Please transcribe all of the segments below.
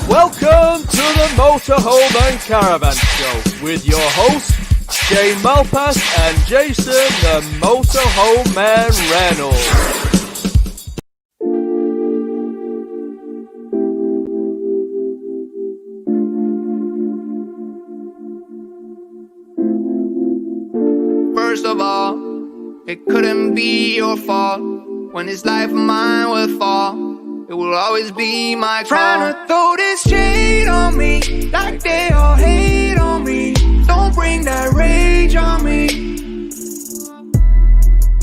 Welcome to the Motorhome and Caravan Show with your hosts, Shane Malpass and Jason the Motorhome Man Reynolds. First of all, it couldn't be your fault. When this life of mine would fall, it will always be my call. Trying to throw this shade on me, like they all hate on me. Don't bring that rage on me.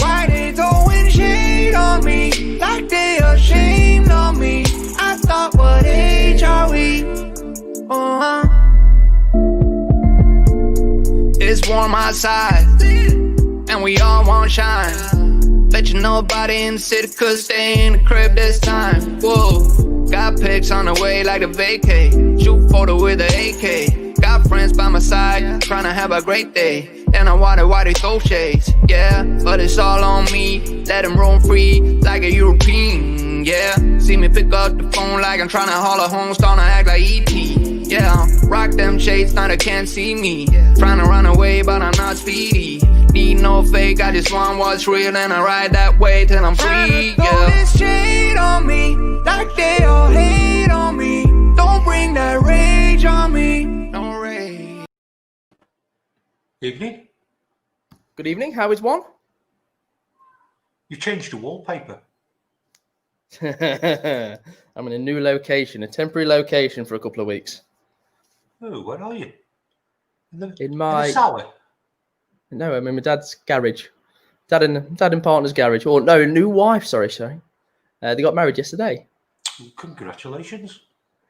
Why they throwing shade on me, like they ashamed of me. I thought, what age are we? It's warm outside, and we all want shine. Let you know about it in the city, cause stay in the crib this time. Whoa, got pics on the way like a vacay. Shoot photo with an AK. Got friends by my side, trying to have a great day. Then I wonder why they throw shades. Yeah, but it's all on me. Let them roam free like a European. Yeah, see me pick up the phone like I'm trying to haul a home, starting to act like E.T. Yeah, rock them shades, now they can't see me. Trying to run away, but I'm not speedy. Need no fake, I just want what's real, and I ride that way till I'm free. Yeah. Throw this shade on me, like they all hate on me. Don't bring that rage on me. No rage. Evening. Good evening, how is one? You changed the wallpaper. I'm in a new location, a temporary location for a couple of weeks. Oh, where are you? In the cellar? No, I'm in my dad's garage. Dad and partner's garage. Or no, new wife, sorry. They got married yesterday. Congratulations.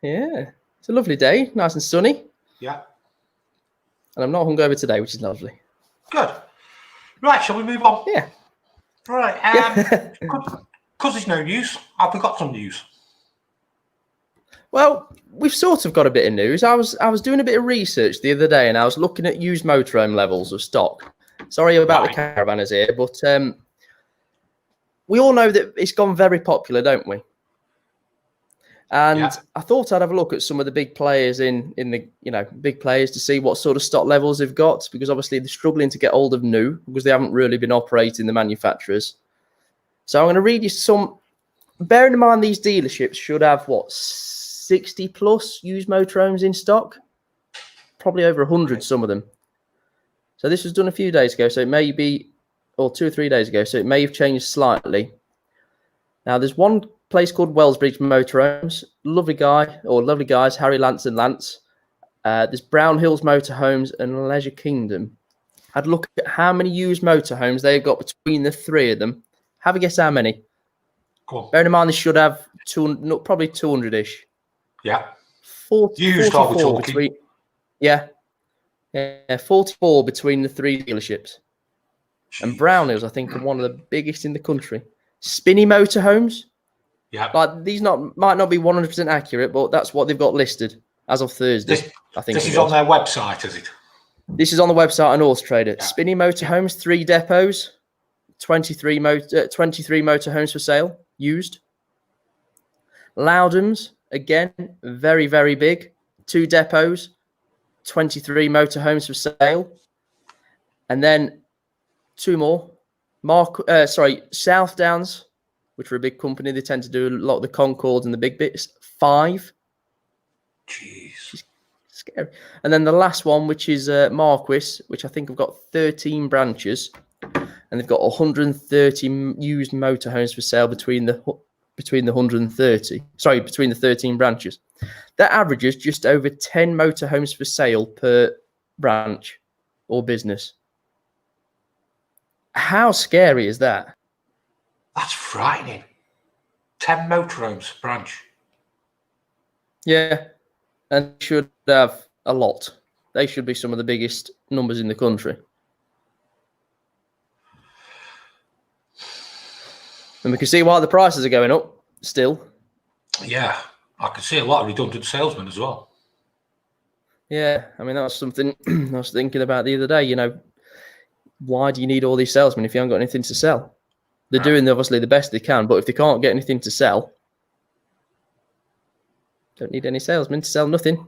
Yeah. It's a lovely day, nice and sunny. Yeah. And I'm not hungover today, which is lovely. Good. Right, shall we move on? Yeah. Right. Because there's no news, have we got some news? Well, we've sort of got a bit of news. I was doing a bit of research the other day, and I was looking at used motorhome levels of stock. Sorry about the caravanners here, but we all know that it's gone very popular, don't we? And I thought I'd have a look at some of the big players in the big players to see what sort of stock levels they've got, because obviously they're struggling to get hold of new because they haven't really been operating the manufacturers. So I'm going to read you some. Bearing in mind these dealerships should have 60 plus used motorhomes in stock, probably over 100, some of them. So this was done a few days ago, so it may be, or 2 or 3 days ago, so it may have changed slightly. Now there's one place called Wellsbridge Motorhomes, lovely guys, Harry, Lance and Lance. There's Brown Hills Motorhomes and Leisure Kingdom. Had a look at how many used motorhomes they've got between the three of them. Have a guess how many? Cool. Bearing in mind they should have probably 200-ish. Yeah. 44 between, 44 between the three dealerships. Jeez. And Brown Hills, I think, are one of the biggest in the country. Spinny Motorhomes. Yeah. Like these might not be 100% accurate, but that's what they've got listed as of Thursday. This is on their website, is it? This is on the website on Auto Trader. Yeah. Spinny Motorhomes, 3 depots, 23 motorhomes for sale, used. Loudons, again, very, very big. 2 depots, 23 motorhomes for sale. And then 2 more. South Downs, which are a big company. They tend to do a lot of the Concords and the big bits. 5. Jeez. Scary. And then the last one, which is Marquis, which I think have got 13 branches. And they've got 130 used motorhomes for sale between the 13 branches. That averages just over 10 motorhomes for sale per branch or business. How scary is that? That's frightening. 10 motorhomes branch. Yeah, and they should have a lot. They should be some of the biggest numbers in the country. And we can see why the prices are going up still. Yeah, I can see a lot of redundant salesmen as well. Yeah, I mean, that was something I was thinking about the other day. Why do you need all these salesmen if you haven't got anything to sell? They're doing obviously the best they can, but if they can't get anything to sell, Don't need any salesmen to sell nothing.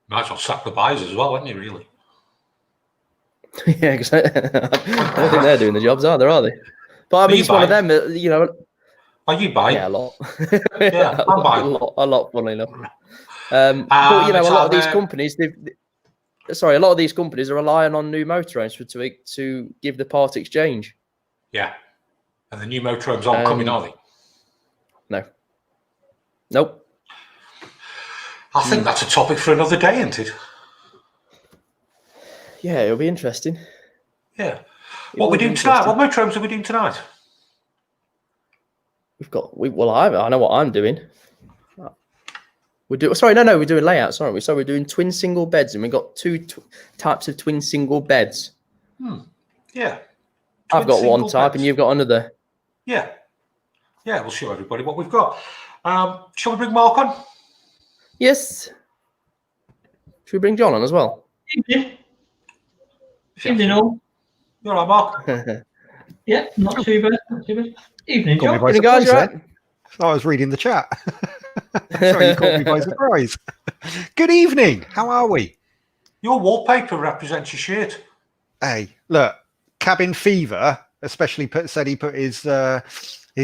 Might as well sack the buyers as well, wouldn't you, really? Yeah, because I don't think they're doing the jobs, are they? But I mean, it's one of them, you know. Are you buying? Yeah, a lot. Yeah, I'm buying. A lot, funnily enough. But, you know, a lot of these companies, a lot of these companies are relying on new motorhomes to give the part exchange. Yeah. And the new motorhomes aren't coming, are they? No. Nope. I think that's a topic for another day, isn't it? Yeah, it'll be interesting. Yeah. What are we doing tonight? What motorhomes are we doing tonight? I know what I'm doing. We're doing layouts, aren't we? So we're doing twin single beds, and we've got two types of twin single beds. Yeah. I've got one type, and you've got another. Yeah. Yeah, we'll show everybody what we've got. Shall we bring Mark on? Yes. Should we bring John on as well? Evening all. You all right, Mark? Yeah, not too bad. Evening, John. Evening, guys, right? I was reading the chat. Sorry, you caught me by surprise. Good evening. How are we? Your wallpaper represents your shirt. Hey, look, cabin fever. Especially said he put his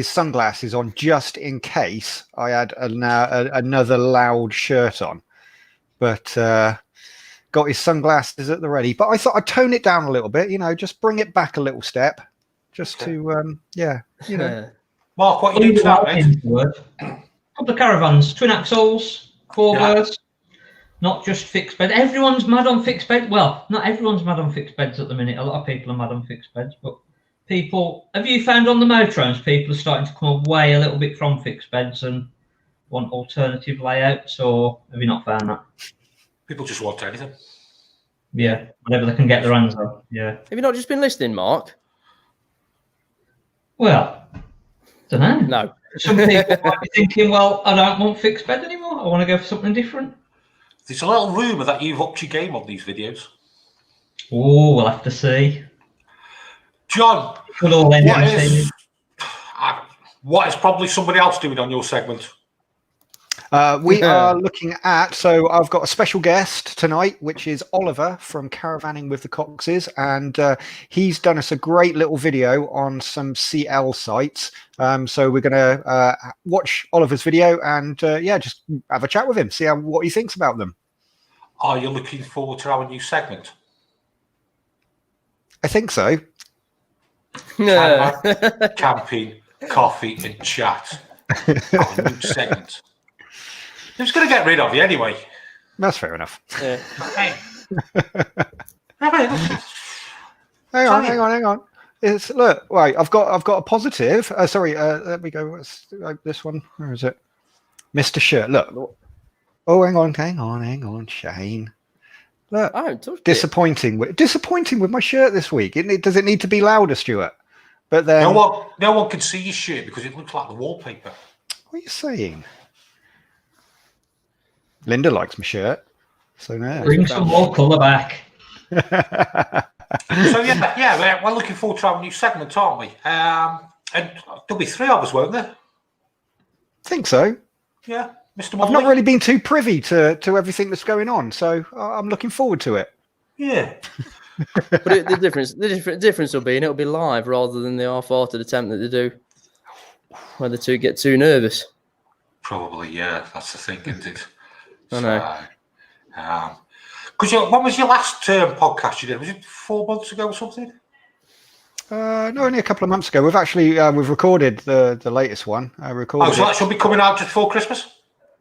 sunglasses on just in case I had another loud shirt on. But got his sunglasses at the ready. But I thought I'd tone it down a little bit. You know, just bring it back a little step, just to you know. Mark, what are you doing tonight, mate? Couple of caravans, twin axles, four birds, not just fixed bed. Everyone's mad on fixed bed. Well, not everyone's mad on fixed beds at the minute. A lot of people are mad on fixed beds, but have you found on the motorhomes, people are starting to come away a little bit from fixed beds and want alternative layouts, or have you not found that? People just want anything. Yeah, whatever they can get their hands on. Yeah. Have you not just been listening, Mark? Well, don't know. No. Some people might be thinking, well, I don't want fixed bed anymore. I want to go for something different. There's a little rumour that you've upped your game on these videos. Oh, we'll have to see. John, what is probably somebody else doing on your segment? We are looking at, so I've got a special guest tonight, which is Oliver from Caravanning with the Coxes, and he's done us a great little video on some CL sites. So we're going to watch Oliver's video and just have a chat with him, see what he thinks about them. Are you looking forward to our new segment? I think so. Camping, coffee, and chat. Our new segment. Who's going to get rid of you anyway? That's fair enough. Yeah. Hang on. Look, right. I've got a positive. Sorry. Let me go. What's this one? Where is it? Mr. Shirt. Look. Oh, hang on, Shane. Look, disappointing with my shirt this week. Does it need to be louder, Stuart? But then no one can see your shirt because it looks like the wallpaper. What are you saying? Linda likes my shirt, so now bring some more colour back. So we're looking forward to our new segment, aren't we? And there'll be three of us, won't there? I think so. Yeah. Mr. I've not really been too privy to everything that's going on, so I'm looking forward to it. Yeah. But the difference will be, and it'll be live rather than the half-hearted attempt that they do, where the two get too nervous. Probably, yeah. That's the thing, isn't it? I know. Because when was your last podcast you did? Was it 4 months ago or something? No, only a couple of months ago. We've actually we've recorded the latest one. So that should be coming out just before Christmas?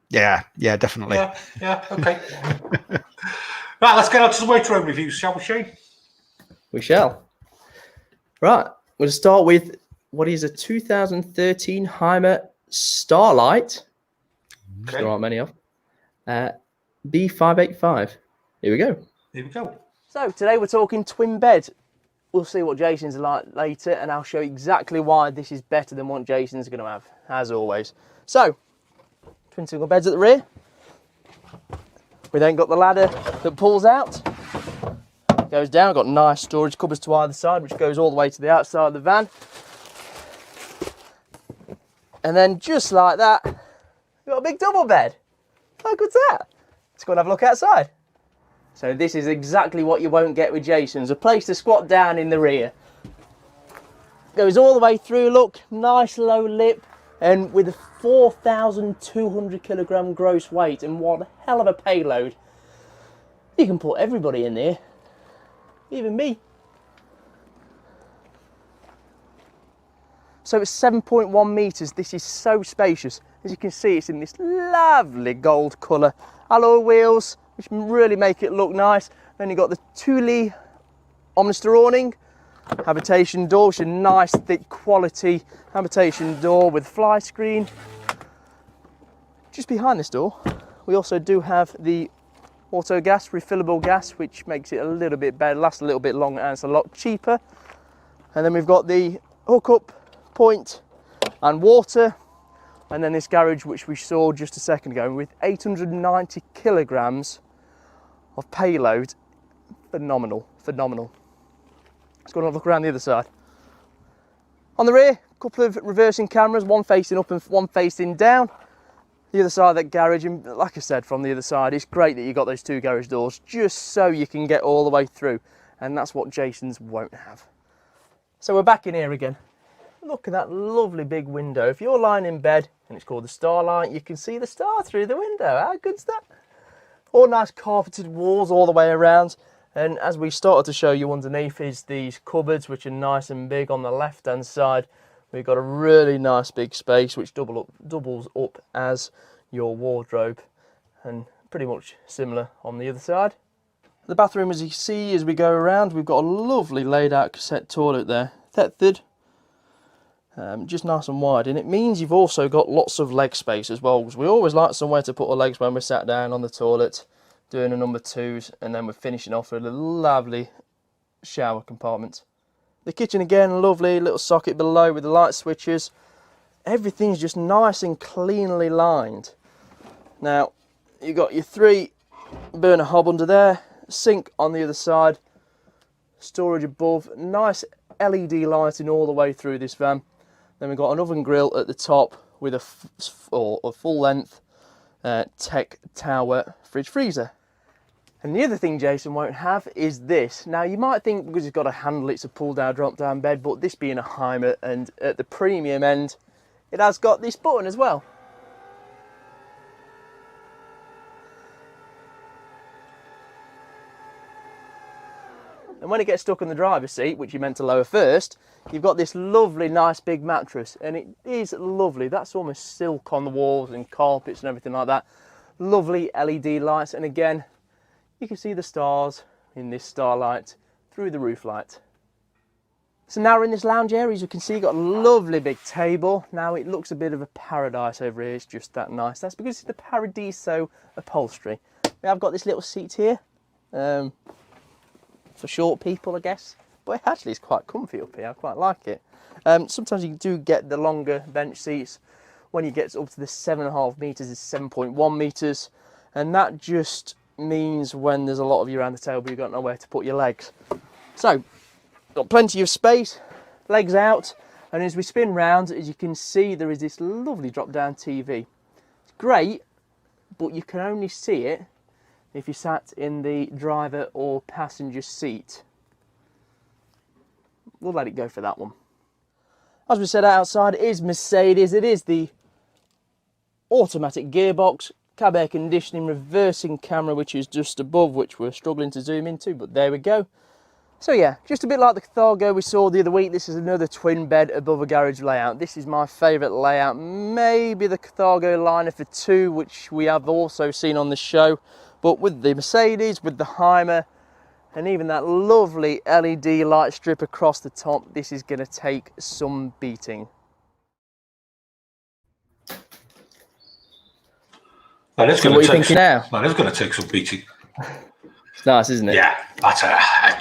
Yeah, definitely. Yeah, okay. Right, let's get on to the motorhome reviews, shall we, Shane? We shall. Right, we'll start with what is a 2013 Hymer Starlight. Okay. There aren't many of. B585. Here we go. So today we're talking twin bed. We'll see what Jason's like later, and I'll show you exactly why this is better than what Jason's going to have, as always. So, twin single beds at the rear. We then got the ladder that pulls out, goes down. Got nice storage cupboards to either side, which goes all the way to the outside of the van. And then just like that, we've got a big double bed. How good's that? Let's go and have a look outside. So this is exactly what you won't get with Jason's. A place to squat down in the rear. Goes all the way through, look, nice low lip, and with a 4,200 kilogram gross weight and one hell of a payload. You can put everybody in there, even me. So it's 7.1 metres. This is so spacious. As you can see, it's in this lovely gold colour. Alloy wheels, which really make it look nice. Then you've got the Thule Omnister awning, habitation door, which is a nice thick quality habitation door with fly screen. Just behind this door, we also do have the auto gas, refillable gas, which makes it a little bit better, lasts a little bit longer, and it's a lot cheaper. And then we've got the hookup point and water, and then this garage which we saw just a second ago with 890 kilograms of payload. Phenomenal. Let's go and have a look around the other side. On the rear, a couple of reversing cameras, one facing up and one facing down. The other side of that garage, and like I said, from the other side, it's great that you got those two garage doors just so you can get all the way through, and that's what Jason's won't have. So we're back in here again. Look at that lovely big window. If you're lying in bed, and it's called the Starlight, you can see the star through the window. How good's that? All nice carpeted walls all the way around. And as we started to show you underneath is these cupboards, which are nice and big on the left-hand side. We've got a really nice big space, which doubles up as your wardrobe, and pretty much similar on the other side. The bathroom, as you see as we go around, we've got a lovely laid out cassette toilet there, tethered. Just nice and wide, and it means you've also got lots of leg space as well, because we always like somewhere to put our legs when we're sat down on the toilet doing a number twos, and then we're finishing off with a lovely shower compartment. The kitchen again, lovely little socket below with the light switches. Everything's just nice and cleanly lined. Now you've got your 3 burner hob under there, sink on the other side, storage above, nice LED lighting all the way through this van. Then we've got an oven grill at the top with a full length tech tower fridge freezer. And the other thing Jason won't have is this. Now you might think because it's got a handle it's a pull down drop down bed, but this being a Hymer and at the premium end it has got this button as well. And when it gets stuck in the driver's seat, which you're meant to lower first, you've got this lovely, nice big mattress, and it is lovely. That's almost silk on the walls and carpets and everything like that. Lovely LED lights, and again, you can see the stars in this Starlight through the roof light. So now we're in this lounge area. As you can see, you've got a lovely big table. Now it looks a bit of a paradise over here. It's just that nice. That's because it's the Paradiso upholstery. We have got this little seat here. For short people, I guess, but it actually is quite comfy up here. I quite like it. Sometimes you do get the longer bench seats. When you get up to the 7.5 metres, it's 7.1 metres, and that just means when there's a lot of you around the table, you've got nowhere to put your legs. So, got plenty of space, legs out, and as we spin round, as you can see, there is this lovely drop-down TV. It's great, but you can only see it if you sat in the driver or passenger seat. We'll let it go for that one. As we said, outside is Mercedes. It is the automatic gearbox, cab air conditioning, reversing camera, which is just above, which we're struggling to zoom into, but there we go. So yeah, just a bit like the Cargo we saw the other week, this is another twin bed above a garage layout. This is my favourite layout, maybe the Cargo liner for 2, which we have also seen on the show. But with the Mercedes, with the Hymer, and even that lovely LED light strip across the top, this is going to take some beating. That is So going what to are you thinking now? That is going to take some beating. It's nice, isn't it? Yeah, that's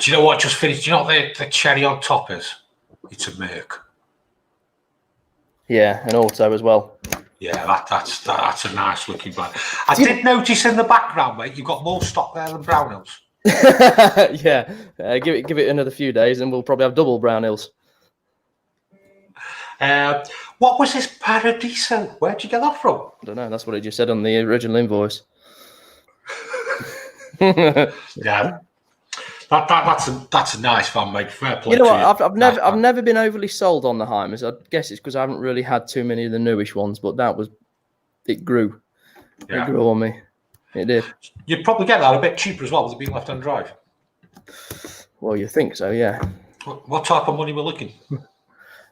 do you know what just finished? Do you know what the cherry on top is? It's a Merc. Yeah, an auto as well. Yeah, that's a nice looking van. I did notice in the background, mate, you've got more stock there than Brownhills. Yeah, give it another few days and we'll probably have double Brownhills. What was this Paradiso? Where'd you get that from? I don't know, that's what it just said on the original invoice. Yeah. That's a nice van, mate. Fair play. You know to what? you. I've never been overly sold on the Hymers. I guess it's because I haven't really had too many of the newish ones, but it grew. Yeah. It grew on me. It did. You'd probably get that a bit cheaper as well with it being left-hand drive. Well, you think so, yeah. What type of money we're looking?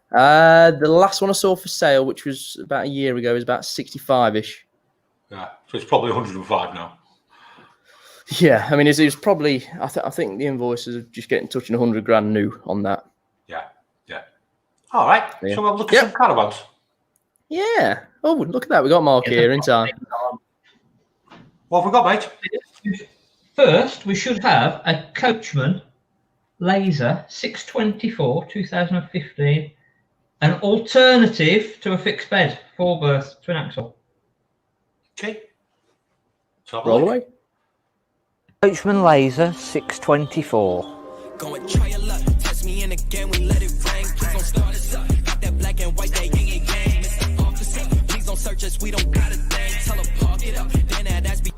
The last one I saw for sale, which was about a year ago, was about 65-ish. Yeah, so it's probably 105 now. Yeah, I mean, it was probably. I think the invoices are just getting touching 100 grand new on that. Yeah. All right. Yeah. So we'll look at some caravans. Yeah. Oh, look at that. We got Mark here in time. What have we got, mate? First, we should have a Coachman Laser 624 2015, an alternative to a fixed bed, 4-berth, twin axle. Okay. So Roll away. Coachman Laser 624. Go and try your luck. Test me in again. We let it rain. Please don't start us up. Got that black and white, that yin and yang. Mr. Officer, please don't search us. We don't got a thing. Tell them park it up. Then that's be.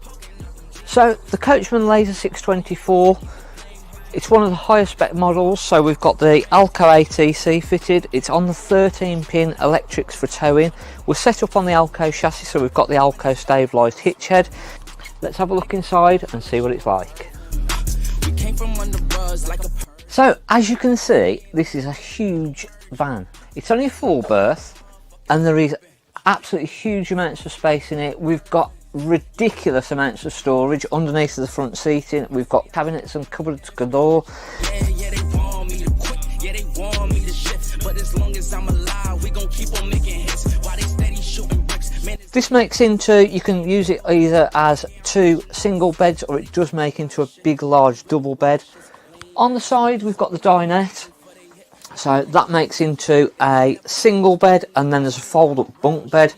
So the Coachman Laser 624, it's one of the higher spec models. So we've got the Alco ATC fitted. It's on the 13-pin electrics for towing. We're set up on the Alco chassis, so we've got the Alco stabilised hitch head. Let's have a look inside and see what it's like. So as you can see, this is a huge van. It's only a 4-berth and there is absolutely huge amounts of space in it. We've got ridiculous amounts of storage underneath the front seating. We've got cabinets and cupboards galore. Yeah, they want me to quit. Yeah, they want me to shift. But as long as I'm alive, we gon' keep on making hits. While they steady shooting bricks. Man, This makes into, you can use it either as 2 single beds or it does make into a big large double bed. On the side we've got the dinette, so that makes into a single bed, and then there's a fold up bunk bed.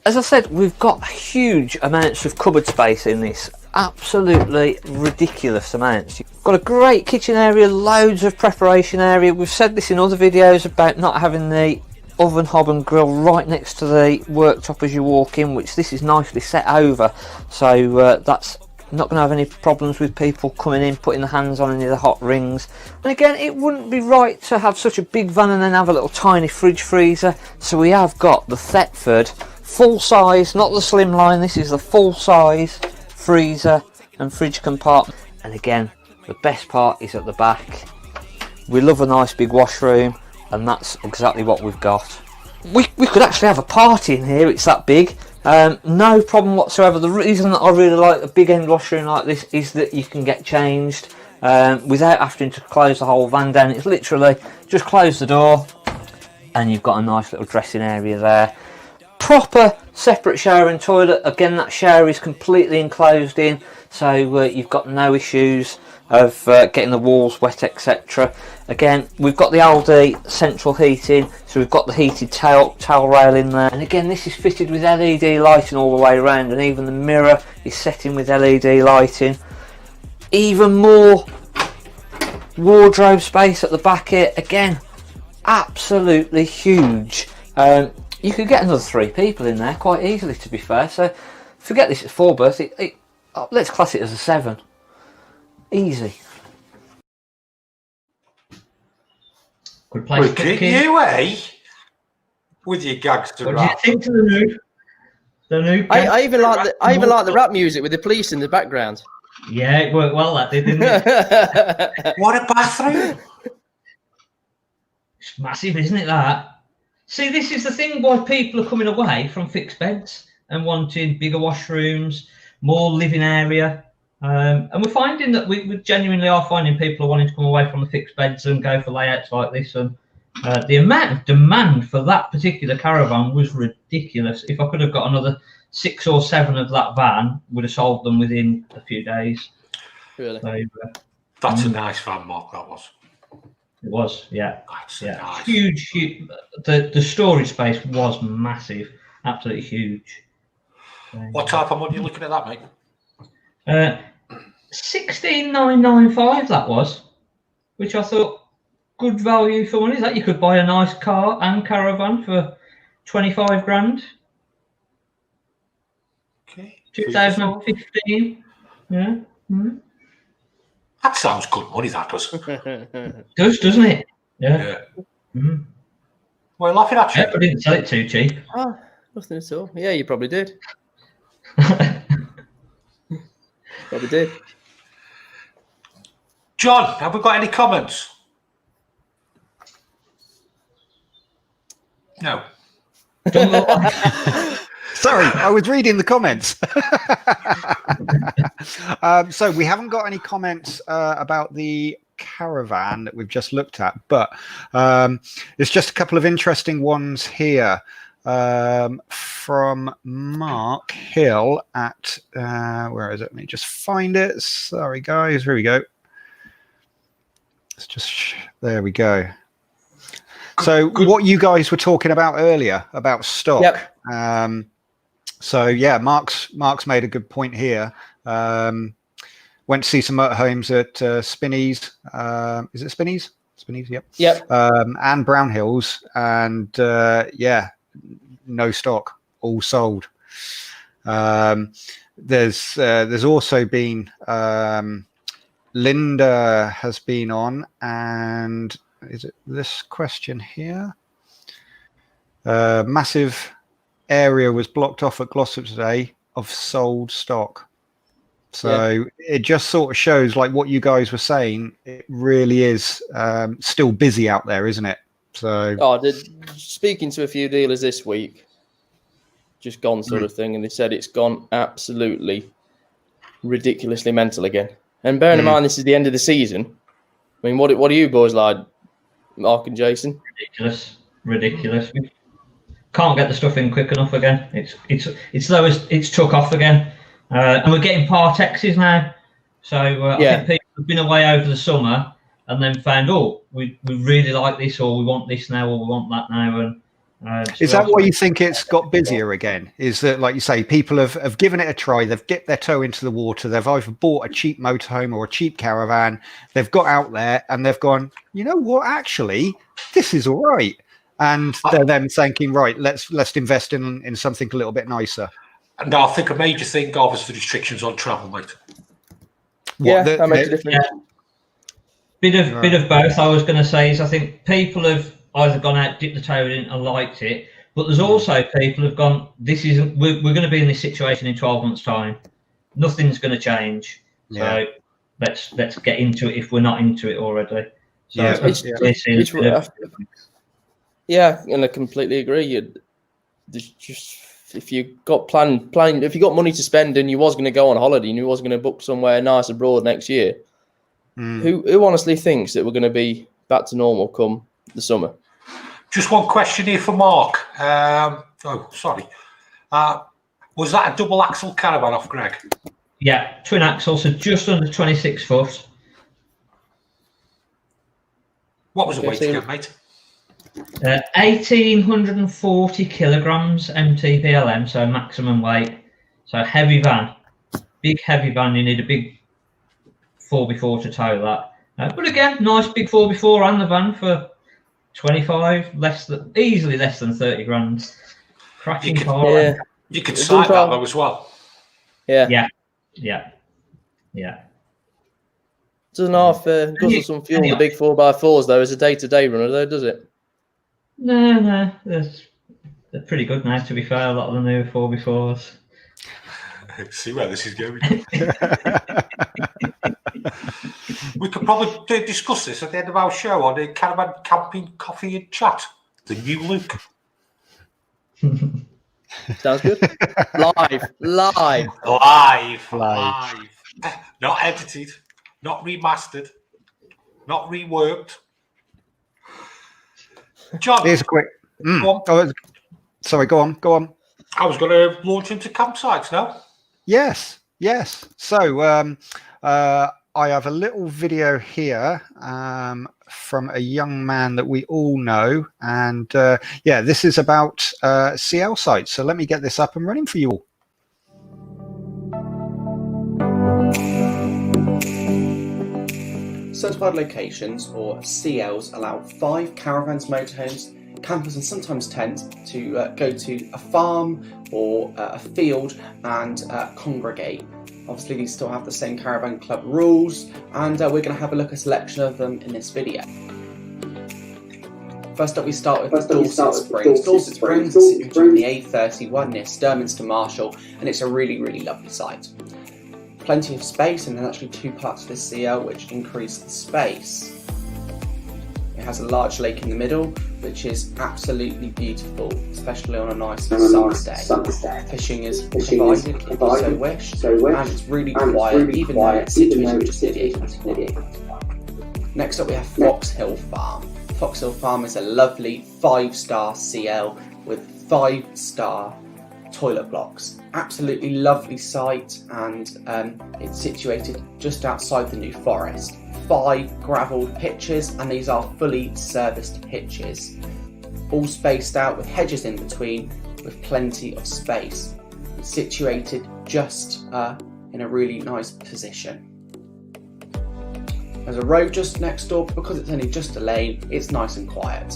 As I said, we've got huge amounts of cupboard space in this, absolutely ridiculous amounts. You've got a great kitchen area, loads of preparation area. We've said this in other videos about not having the oven, hob and grill right next to the worktop as you walk in, which this is nicely set over, so that's not going to have any problems with people coming in, putting their hands on any of the hot rings. And again, it wouldn't be right to have such a big van and then have a little tiny fridge freezer, so we have got the Thetford full size, not the slimline, this is the full size freezer and fridge compartment. And again, the best part is at the back. We love a nice big washroom, and that's exactly what we've got. We could actually have a party in here, it's that big. No problem whatsoever. The reason that I really like a big end washroom like this is that you can get changed without having to close the whole van down. It's literally just close the door and you've got a nice little dressing area there. Proper separate shower and toilet. Again, that shower is completely enclosed in, so you've got no issues of getting the walls wet, etc. Again, we've got the Aldi central heating, so we've got the heated towel rail in there. And again, this is fitted with LED lighting all the way around, and even the mirror is set in with LED lighting. Even more wardrobe space at the back here. Again, absolutely huge. You could get another 3 people in there quite easily, to be fair. So forget this at 4-berth. Let's class it as a 7. Easy. Good place Look to at get you, eh? With your gags to What do you rap. think to the new? I even like the rap music with the police in the background. Yeah, it worked well, that did, didn't it? What a bathroom! It's massive, isn't it, that? See, this is the thing why people are coming away from fixed beds and wanting bigger washrooms, more living area. And we're finding that we genuinely are finding people are wanting to come away from the fixed beds and go for layouts like this. And the amount of demand for that particular caravan was ridiculous. If I could have got another 6 or 7 of that van, would have sold them within a few days. Really? So, That's a nice van, Mark, that was. it was, yeah. That's Yeah, nice. huge. The storage space was massive, absolutely huge. What type of money are you looking at that, mate? 16,995 that was, which I thought good value for money. That you could buy a nice car and caravan for 25 grand. Okay. 2015. Yeah. That sounds good money, that does. Does, doesn't it? Yeah. Yeah. Mm. Well, laughing at you. I didn't sell it too cheap. Ah, nothing at all. Yeah, you probably did. Probably did. John, have we got any comments? No. Sorry, I was reading the comments. So we haven't got any comments about the Caravan that we've just looked at, but there's just a couple of interesting ones here from Mark Hill at where is it? Let me just find it. Sorry, guys. Here we go. It's just there we go. So what you guys were talking about earlier about stock. Yep. So yeah, Mark's made a good point here. Went to see some motorhomes at Spinney's. Is it Spinney's? Spinney's, yep. Yep. And Brown Hills, and yeah, no stock, all sold. There's also been Linda has been on, and is it this question here? Massive area was blocked off at Glossop today of sold stock. So it just sort of shows, like what you guys were saying, it really is still busy out there, isn't it? So speaking to a few dealers this week, just gone sort of thing, and they said it's gone absolutely ridiculously mental again. And bearing in mind this is the end of the season, I mean, what are you boys like, Mark and Jason? Ridiculous. We can't get the stuff in quick enough again. It's slow as it's took off again. And we're getting Partexes now. So I think people have been away over the summer and then found, we really like this, or we want this now, or we want that now. And is that why you think it's got busier again? Is that, like you say, people have given it a try, they've dipped their toe into the water, they've either bought a cheap motorhome or a cheap caravan, they've got out there and they've gone, you know what, actually, this is all right. And they're then thinking, right, let's invest in something a little bit nicer. And I think a major thing, obviously, the restrictions on travel, mate. That makes a difference. Yeah. Bit of both. I was going to say is I think people have either gone out, dipped the toe in, and liked it, but there's also people who've gone, we're going to be in this situation in 12 months' time. Nothing's going to change. So let's get into it if we're not into it already. So and I completely agree. If you got if you got money to spend and you was going to go on holiday and you was going to book somewhere nice abroad next year, who honestly thinks that we're going to be back to normal come the summer? Just one question here for Mark. Sorry. Was that a double axle caravan off Greg? Yeah, twin axle, so just under 26 foot. What was the weight again, mate? 1,840 kilograms MTPLM, so maximum weight. So heavy van, big heavy van. You need a big 4x4 to tow that. But again, nice big 4x4 and the van for 25, easily less than 30 grand. Cracking car. You could side that though as well. Yeah. Doesn't half guzzle some fuel the big 4x4s though as a day-to-day runner though, does it? No, they're pretty good now, to be fair, a lot of the new 4x4s. See where this is going. We could probably discuss this at the end of our show on the Caravan Camping Coffee and Chat. The new look. Sounds good. Live. Not edited, not remastered, not reworked. John, here's a quick. Sorry, go on. I was going to launch into campsites now. Yes. So I have a little video here from a young man that we all know, and this is about CL sites. So let me get this up and running for you all. Certified locations, or CLs, allow 5 caravans motorhomes campers and sometimes tent to go to a farm or a field and congregate. Obviously, these still have the same Caravan Club rules, and we're going to have a look at a selection of them in this video. First up, we start with Dorset Springs. Dorset Springs is situated on the A31 near Sturminster Marshall, and it's a really, really lovely site. Plenty of space, and there's actually two parts of this CL which increase the space. It has a large lake in the middle, which is absolutely beautiful, especially on a nice summer day. Fishing is provided if you so wish, and it's really quiet, even though it's situated just near the A31. Next up, we have Foxhole Farm. Foxhole Farm is a lovely 5-star CL with 5-star toilet blocks. Absolutely lovely site, and it's situated just outside the New Forest. 5 gravelled pitches, and these are fully serviced pitches, all spaced out with hedges in between, with plenty of space. It's situated just in a really nice position. There's a road just next door, but because it's only just a lane, it's nice and quiet.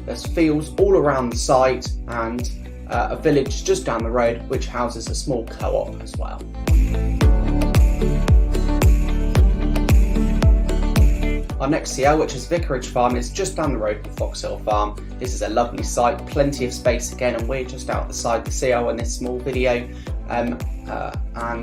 There's fields all around the site, and a village just down the road which houses a small co-op as well. Our next CL, which is Vicarage Farm, is just down the road from Foxhole Farm. This is a lovely site, plenty of space again, and we're just out the side the CL in this small video. And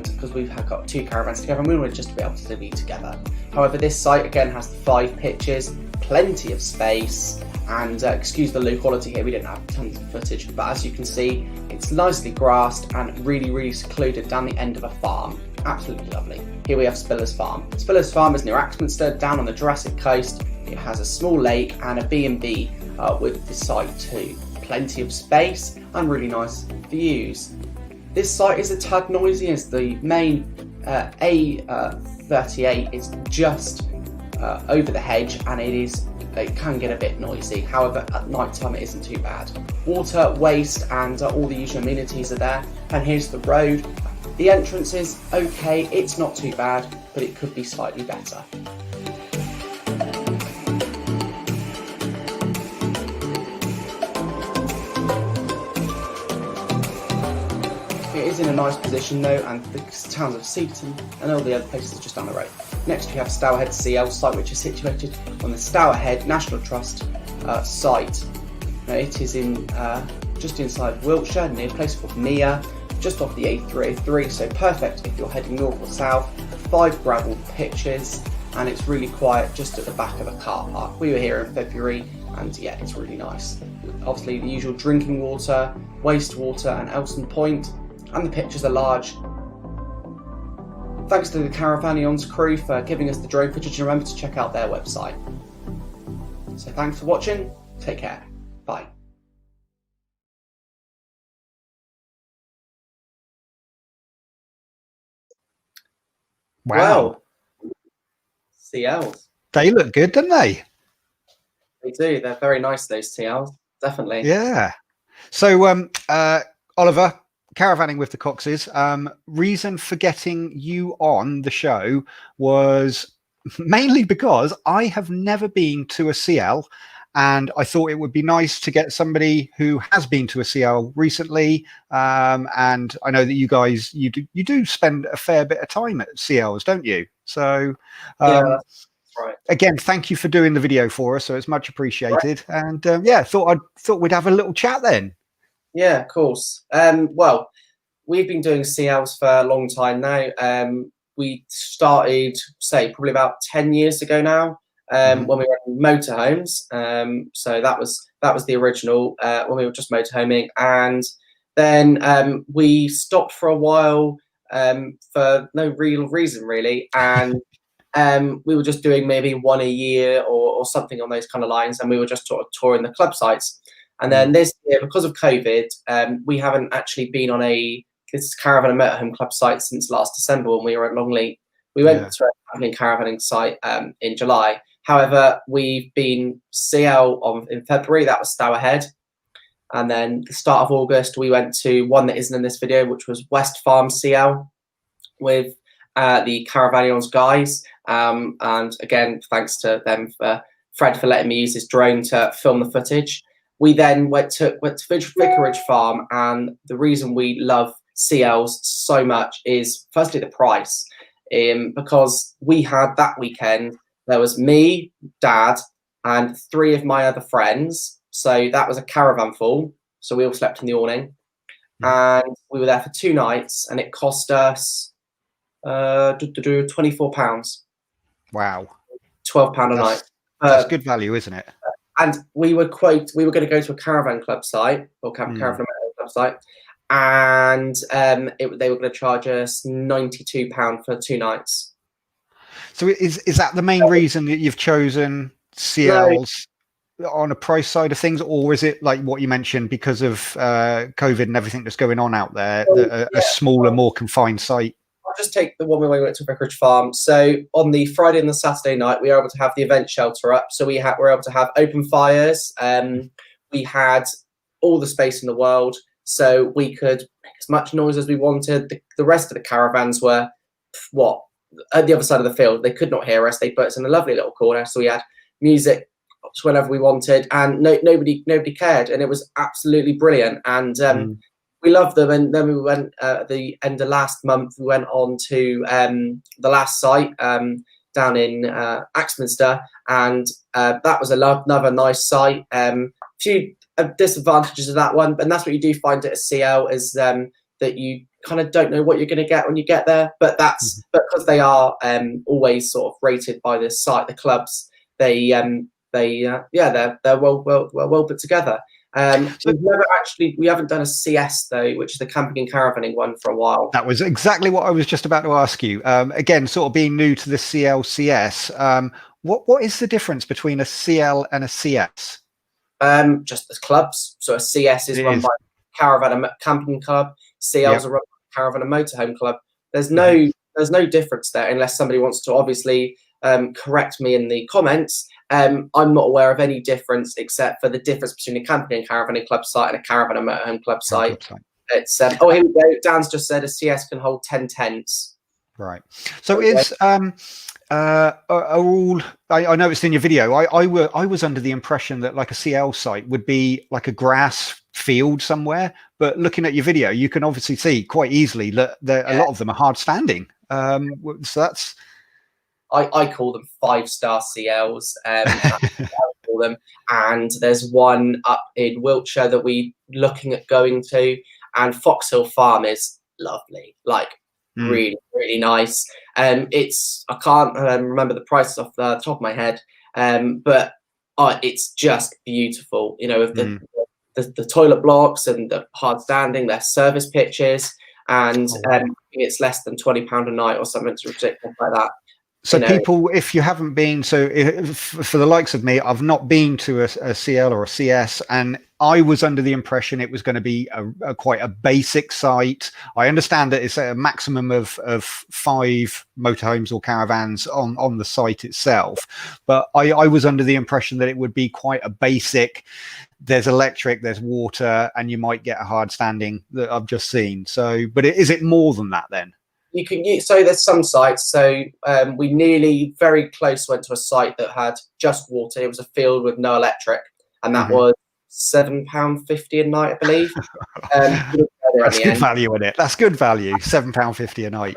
because we've got 2 caravans together, and we want just to be able to be together. However, this site again has the 5 pitches, plenty of space, and excuse the low quality here, we didn't have tons of footage, but as you can see, it's nicely grassed and really, really secluded down the end of a farm. Absolutely lovely. Here we have Spiller's Farm. Spiller's Farm is near Axminster, down on the Jurassic coast. It has a small lake and a B&B with the site too. Plenty of space and really nice views. This site is a tad noisy as the main A38 is just over the hedge, and it can get a bit noisy. However, at night time it isn't too bad. Water, waste, and all the usual amenities are there. And here's the road. The entrance is okay, it's not too bad, but it could be slightly better. It is in a nice position though, and the towns of Seaton and all the other places are just down the road. Next we have Stourhead CL site, which is situated on the Stourhead National Trust site. Now, it is in just inside Wiltshire, near a place called Nia, just off the A303, so perfect if you're heading north or south. 5 gravel pitches, and it's really quiet just at the back of a car park. We were here in February, and yeah, it's really nice. Obviously the usual drinking water, wastewater, and Elson Point, and the pitches are large. Thanks to the Caravanions crew for giving us the drone footage, and remember to check out their website. So thanks for watching, take care, bye. Wow. Well, CLs. They look good, don't they? They do, they're very nice, those CLs, definitely. Yeah. So, Oliver, caravanning with the Coxes, reason for getting you on the show was mainly because I have never been to a CL, and I thought it would be nice to get somebody who has been to a CL recently. And I know that you guys, you do spend a fair bit of time at CLs, don't you? So, Yeah, that's right. Again, thank you for doing the video for us. So it's much appreciated. Right. And yeah, thought we'd have a little chat then. Yeah, of course. Well, we've been doing CLs for a long time now. We started, say, probably about 10 years ago now, when we were in motorhomes. So that was the original when we were just motorhoming, and then we stopped for a while for no real reason really, and we were just doing maybe one a year or something on those kind of lines, and we were just sort of touring the club sites. And then this year, because of COVID, we haven't actually been on this caravan and motorhome club site since last December when we were at Longleat. We went to a travelling caravaning site in July. However, we've been CL in February, that was Stourhead. And then the start of August, we went to one that isn't in this video, which was West Farm CL with the Caravanions guys. And again, thanks to them, Fred, for letting me use his drone to film the footage. we then went to Vicarage Farm, and the reason we love CLs so much is firstly the price, because we had that weekend, there was me, Dad, and 3 of my other friends. So that was a caravan full. So we all slept in the awning, and we were there for 2 nights, and it cost us £24. Wow. £12 a night. That's good value, isn't it? And we were going to go to a caravan club site, or caravan club site, and they were going to charge us £92 for 2 nights. So is that the main reason that you've chosen CLs on a price side of things, or is it like what you mentioned, because of COVID and everything that's going on out there, a smaller, more confined site? I'll just take the one where we went to Vicarage Farm. So on the Friday and the Saturday night, we were able to have the event shelter up. So we were able to have open fires. We had all the space in the world, so we could make as much noise as we wanted. The rest of the caravans were at the other side of the field. They could not hear us. They put us in a lovely little corner, so we had music whenever we wanted, and nobody cared, and it was absolutely brilliant. And we loved them. And then we went at the end of last month. We went on to the last site down in Axminster, and that was another nice site. Few disadvantages of that one, and that's what you do find at a CL is that you kind of don't know what you're going to get when you get there. But that's because they are always sort of rated by the site, the clubs. They're well put together. We haven't done a CS though, which is the camping and caravaning one, for a while. That was exactly what I was just about to ask you. Again, sort of being new to the CLCS, what is the difference between a CL and a CS? Just the clubs. So a CS is run by Caravan and Camping Club. CLs are run by Caravan and Motorhome Club. There's no difference there, unless somebody wants to obviously correct me in the comments. I'm not aware of any difference except for the difference between a camping and caravaning club site and a caravan and motorhome club site. It's here we go. Dan's just said a CS can hold 10 tents. Right. So is are all? I noticed in your video, I was under the impression that like a CL site would be like a grass field somewhere, but looking at your video, you can obviously see quite easily that a lot of them are hard standing. So that's. I call them 5-star CLs. I call them, and there's one up in Wiltshire that we looking at going to, and Foxhole Farm is lovely, like really, really nice. It's I can't remember the prices off the top of my head, but it's just beautiful. You know, with the toilet blocks and the hard standing, their service pitches, and it's less than £20 a night or something ridiculous like that. So people, if you haven't been, for the likes of me, I've not been to a CL or a CS, and I was under the impression it was going to be quite a basic site. I understand that it's a maximum of 5 motorhomes or caravans on the site itself, but I was under the impression that it would be quite a basic. There's electric, there's water, and you might get a hard standing that I've just seen. So, but is it more than that then? You can use, so there's some sites. So we very close went to a site that had just water. It was a field with no electric, and that was £7.50 a night, I believe. That's good value in it. That's good value. £7.50 a night.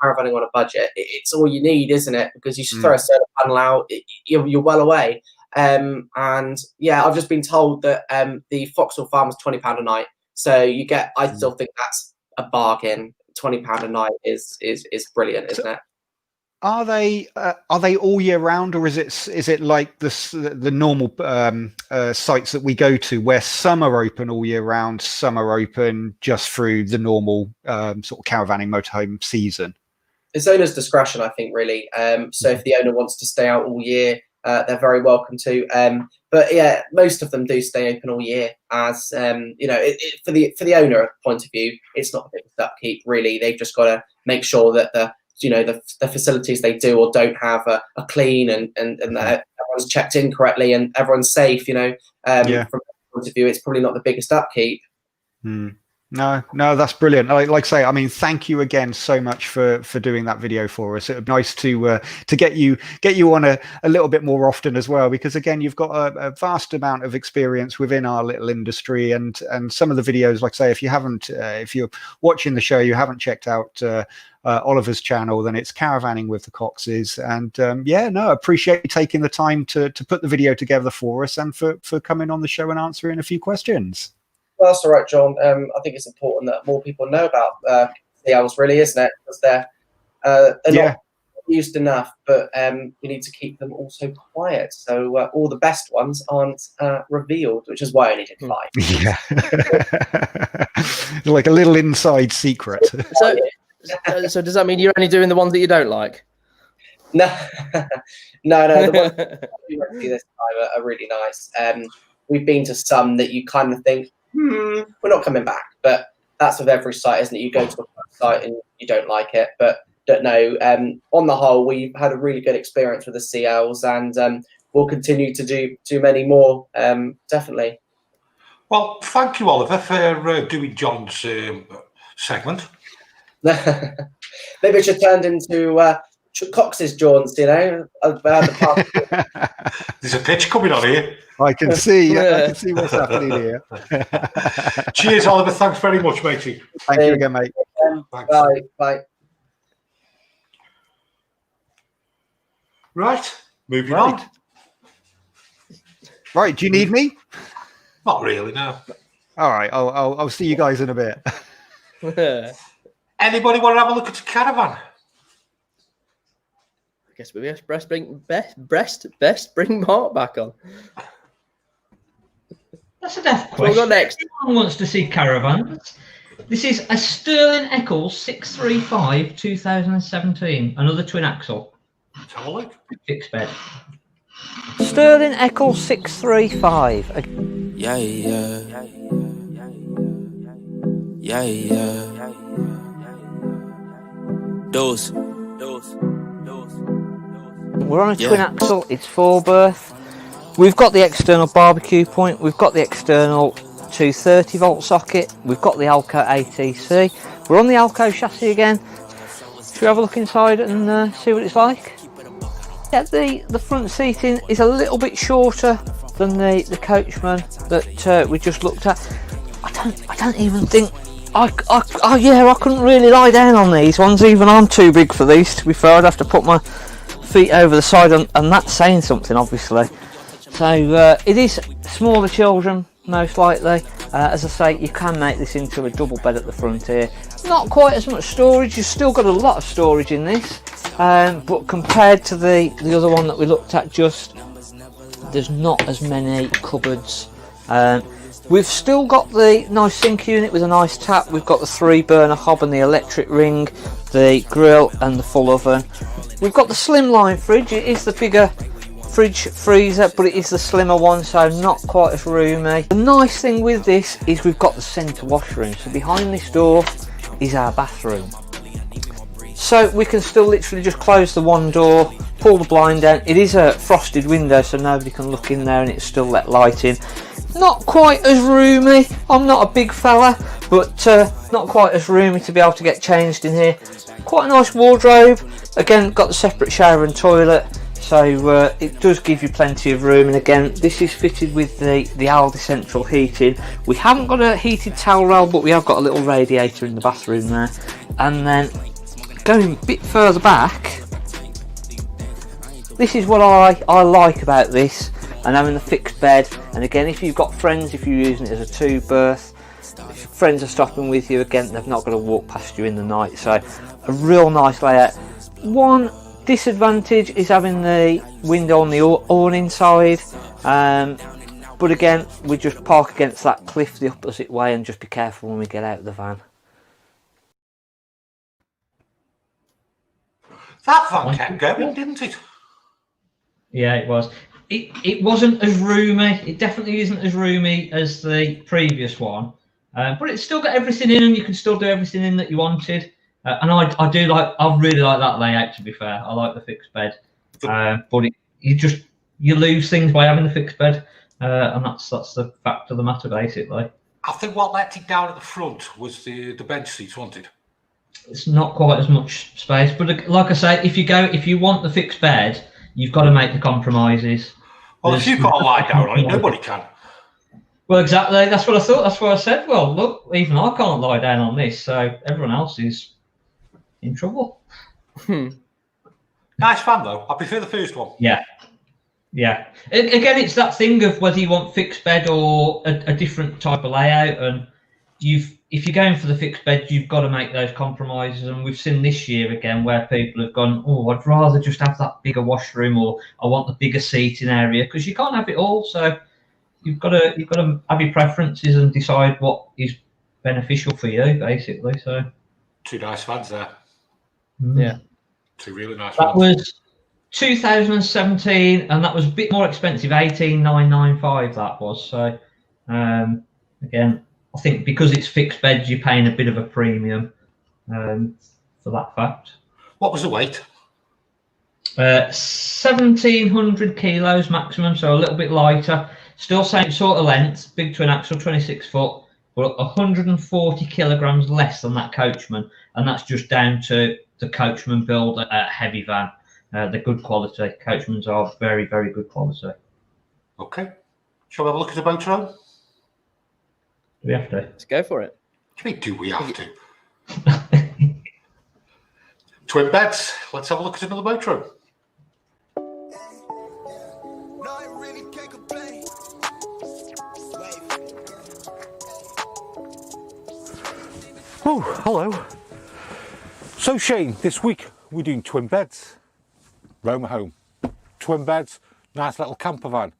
Caravaning on a budget, it's all you need, isn't it? Because you throw a solar panel out, you're well away. And yeah, I've just been told that the Foxhole Farm was £20 a night. So you get. I still think that's a bargain. £20 a night is brilliant, isn't it? Are they all year round, or is it like the normal sites that we go to, where some are open all year round, some are open just through the normal sort of caravanning motorhome season? It's owner's discretion, I think, really. So if the owner wants to stay out all year, they're very welcome to. But yeah, most of them do stay open all year. As for the owner point of view, it's not the biggest upkeep, really. They've just got to make sure that the facilities they do or don't have are clean and that everyone's checked in correctly and everyone's safe. From that point of view, it's probably not the biggest upkeep. No, that's brilliant. Like I say, I mean, thank you again so much for doing that video for us. It would be nice to get you on a little bit more often as well, because again, you've got a vast amount of experience within our little industry, and some of the videos, like I say, if you're watching the show, you haven't checked out Oliver's channel, then it's Caravanning with the Coxes. And appreciate you taking the time to put the video together for us, and for coming on the show and answering a few questions. Well, that's all right, John. I think it's important that more people know about CLs, really, isn't it? Because they're not used enough, but we need to keep them also quiet. So all the best ones aren't revealed, which is why I needed 5. Yeah. Like a little inside secret. So does that mean you're only doing the ones that you don't like? No. The ones we went to this time are really nice. We've been to some that you kind of think, we're not coming back. But that's with every site, isn't it? You go to a site and you don't like it, but don't know. On the whole, we've had a really good experience with the CLs, and we'll continue to do many more, definitely. Well, thank you, Oliver, for doing John's segment. Maybe it should turn into Cox's jaunts, about the past. There's a pitch coming on here. I can see what's happening here. Cheers, Oliver. Thanks very much, matey. Thank you again, mate. Bye. Right, moving on. Right, do you need me? Not really, no. All right, I'll see you guys in a bit. Anybody want to have a look at the Caravan? I guess we best bring Mark back on. That's a death question. We'll go next. Everyone wants to see Caravans. This is a Sterling Eccles 635 2017. Another twin axle. Let's have a look. Fixed bed. Sterling Eccles 635. We're on a twin axle. It's 4-berth. We've got the external barbecue point. We've got the external 230-volt socket. We've got the Alco ATC. We're on the Alco chassis again. Should we have a look inside and see what it's like? Yeah, the front seating is a little bit shorter than the Coachman that we just looked at. I don't even think I couldn't really lie down on these ones. Even I'm too big for these, to be fair. I'd have to put my feet over the side, and that's saying something, obviously. So it is smaller children, most likely. As I say, you can make this into a double bed at the front here. Not quite as much storage. You've still got a lot of storage in this, but compared to the other one that we looked at, there's not as many cupboards. We've still got the nice sink unit with a nice tap. We've got the 3-burner hob and the electric ring, the grill and the full oven. We've got the slimline fridge. It is the bigger fridge freezer, but it is the slimmer one, so not quite as roomy. The nice thing with this is we've got the centre washroom. So behind this door is our bathroom. So we can still literally just close the one door, pull the blind down. It is a frosted window, so nobody can look in there, and it's still let light in. Not quite as roomy. I'm not a big fella, but not quite as roomy to be able to get changed in here. Quite a nice wardrobe. Again, got the separate shower and toilet, so it does give you plenty of room. And again, this is fitted with the Aldi central heating. We haven't got a heated towel rail, but we have got a little radiator in the bathroom there. And then going a bit further back, this is what I like about this, and having the fixed bed. And again, if you've got friends, if you're using it as a 2-berth, if your friends are stopping with you, again, they've not got to walk past you in the night. So a real nice layout. One disadvantage is having the window on the awning side, but again, we just park against that cliff the opposite way, and just be careful when we get out of the van. That van kept going, didn't it? Yeah, it was. It wasn't as roomy. It definitely isn't as roomy as the previous one, but it's still got everything in, and you can still do everything in that you wanted. And I really like that layout, to be fair. I like the fixed bed, but you lose things by having the fixed bed, and that's the fact of the matter, basically. I think what let it down at the front was the bench seats, wasn't it? It's not quite as much space, but like I say, if you want the fixed bed, you've got to make the compromises. Well, if you can't lie down on it, nobody can. Well, exactly. That's what I thought. That's what I said. Well, look, even I can't lie down on this, so everyone else is in trouble. Nice van, though. I prefer the first one. Yeah. Again, it's that thing of whether you want fixed bed or a different type of layout. And if you're going for the fixed bed, you've got to make those compromises. And we've seen this year again where people have gone, oh, I'd rather just have that bigger washroom, or I want the bigger seating area, because you can't have it all. So you've got to have your preferences and decide what is beneficial for you, basically. So 2 nice vans there. Yeah, 2 really nice that vans. was 2017, and that was a bit more expensive, 18,995 that was. So again, I think because it's fixed beds, you're paying a bit of a premium for that fact. What was the weight? 1,700 kilos maximum, so a little bit lighter. Still same sort of length, big twin axle, 26 foot, but 140 kilograms less than that Coachman, and that's just down to the Coachman build, a heavy van. They're good quality. Coachmans are very, very good quality. Okay. Shall we have a look at the Motron? Do we have to? Let's go for it. What do you mean, do we have to? Twin beds. Let's have a look at another Motron. Oh, hello. So Shane, this week we're doing twin beds. Roma home. Twin beds, nice little camper van.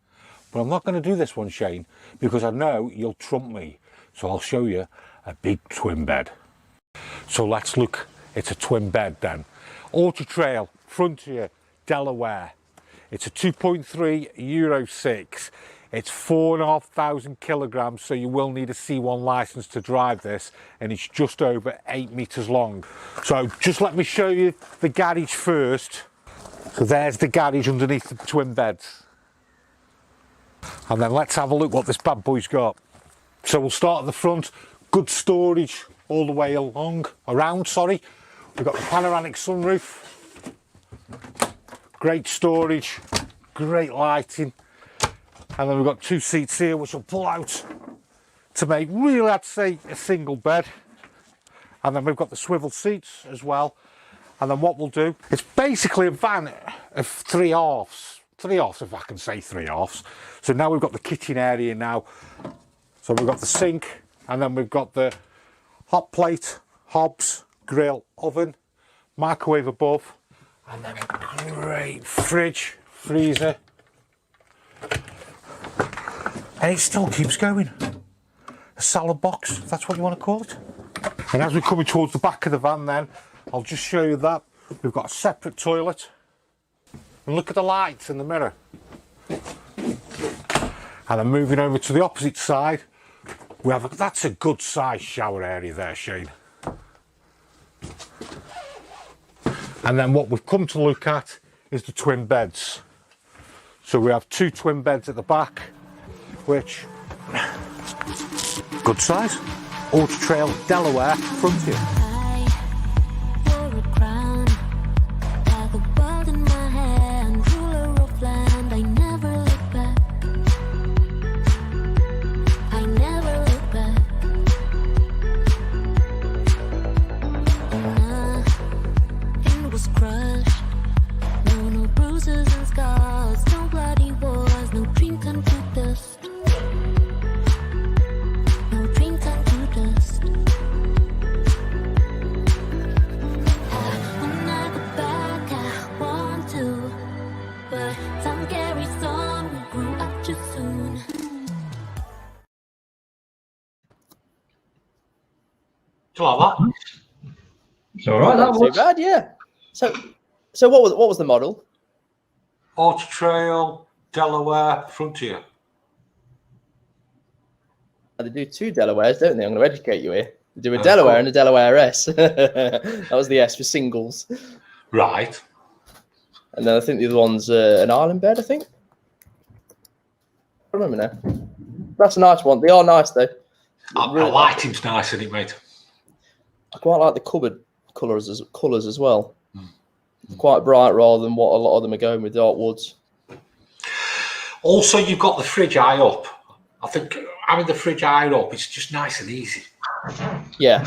But I'm not going to do this one, Shane, because I know you'll trump me. So I'll show you a big twin bed. So let's look. It's a twin bed then. Auto Trail, Frontier, Delaware. It's a 2.3 Euro 6. It's 4,500 kilograms, so you will need a C1 license to drive this, and it's just over 8 meters long. So just let me show you the garage first. So there's the garage underneath the twin beds. And then let's have a look what this bad boy's got. So we'll start at the front. Good storage all the way around, sorry. We've got the panoramic sunroof. Great storage, great lighting. And then we've got 2 seats here which will pull out to make really, I'd say, a single bed. And then we've got the swivel seats as well. And then what we'll do, it's basically a van of 3 halves. 3 halves, if I can say 3 halves. So now we've got the kitchen area now. So we've got the sink, and then we've got the hot plate, hobs, grill, oven, microwave above, and then a great fridge, freezer. And it still keeps going. A salad box, if that's what you want to call it. And as we're coming towards the back of the van then, I'll just show you that. We've got a separate toilet. And look at the lights in the mirror. And then moving over to the opposite side, we have that's a good sized shower area there, Shane. And then what we've come to look at is the twin beds. So we have 2 twin beds at the back, which, good size. Auto Trail, Delaware, Frontier. Like that. It's all right. That Not was too bad, yeah. So what was the model? Auto Trail, Delaware, Frontier. They do 2 Delawares, don't they? I'm going to educate you here. They do a Delaware and a Delaware S. That was the S for singles. Right. And then I think the other one's an Island bed, I think. I don't remember now. That's a nice one. They are nice, though. The lighting's nice, isn't it, mate? I quite like the cupboard colours as well. Quite bright rather than what a lot of them are going with, dark woods. Also, you've got the fridge eye up. I think having the fridge eye up, it's just nice and easy. Yeah.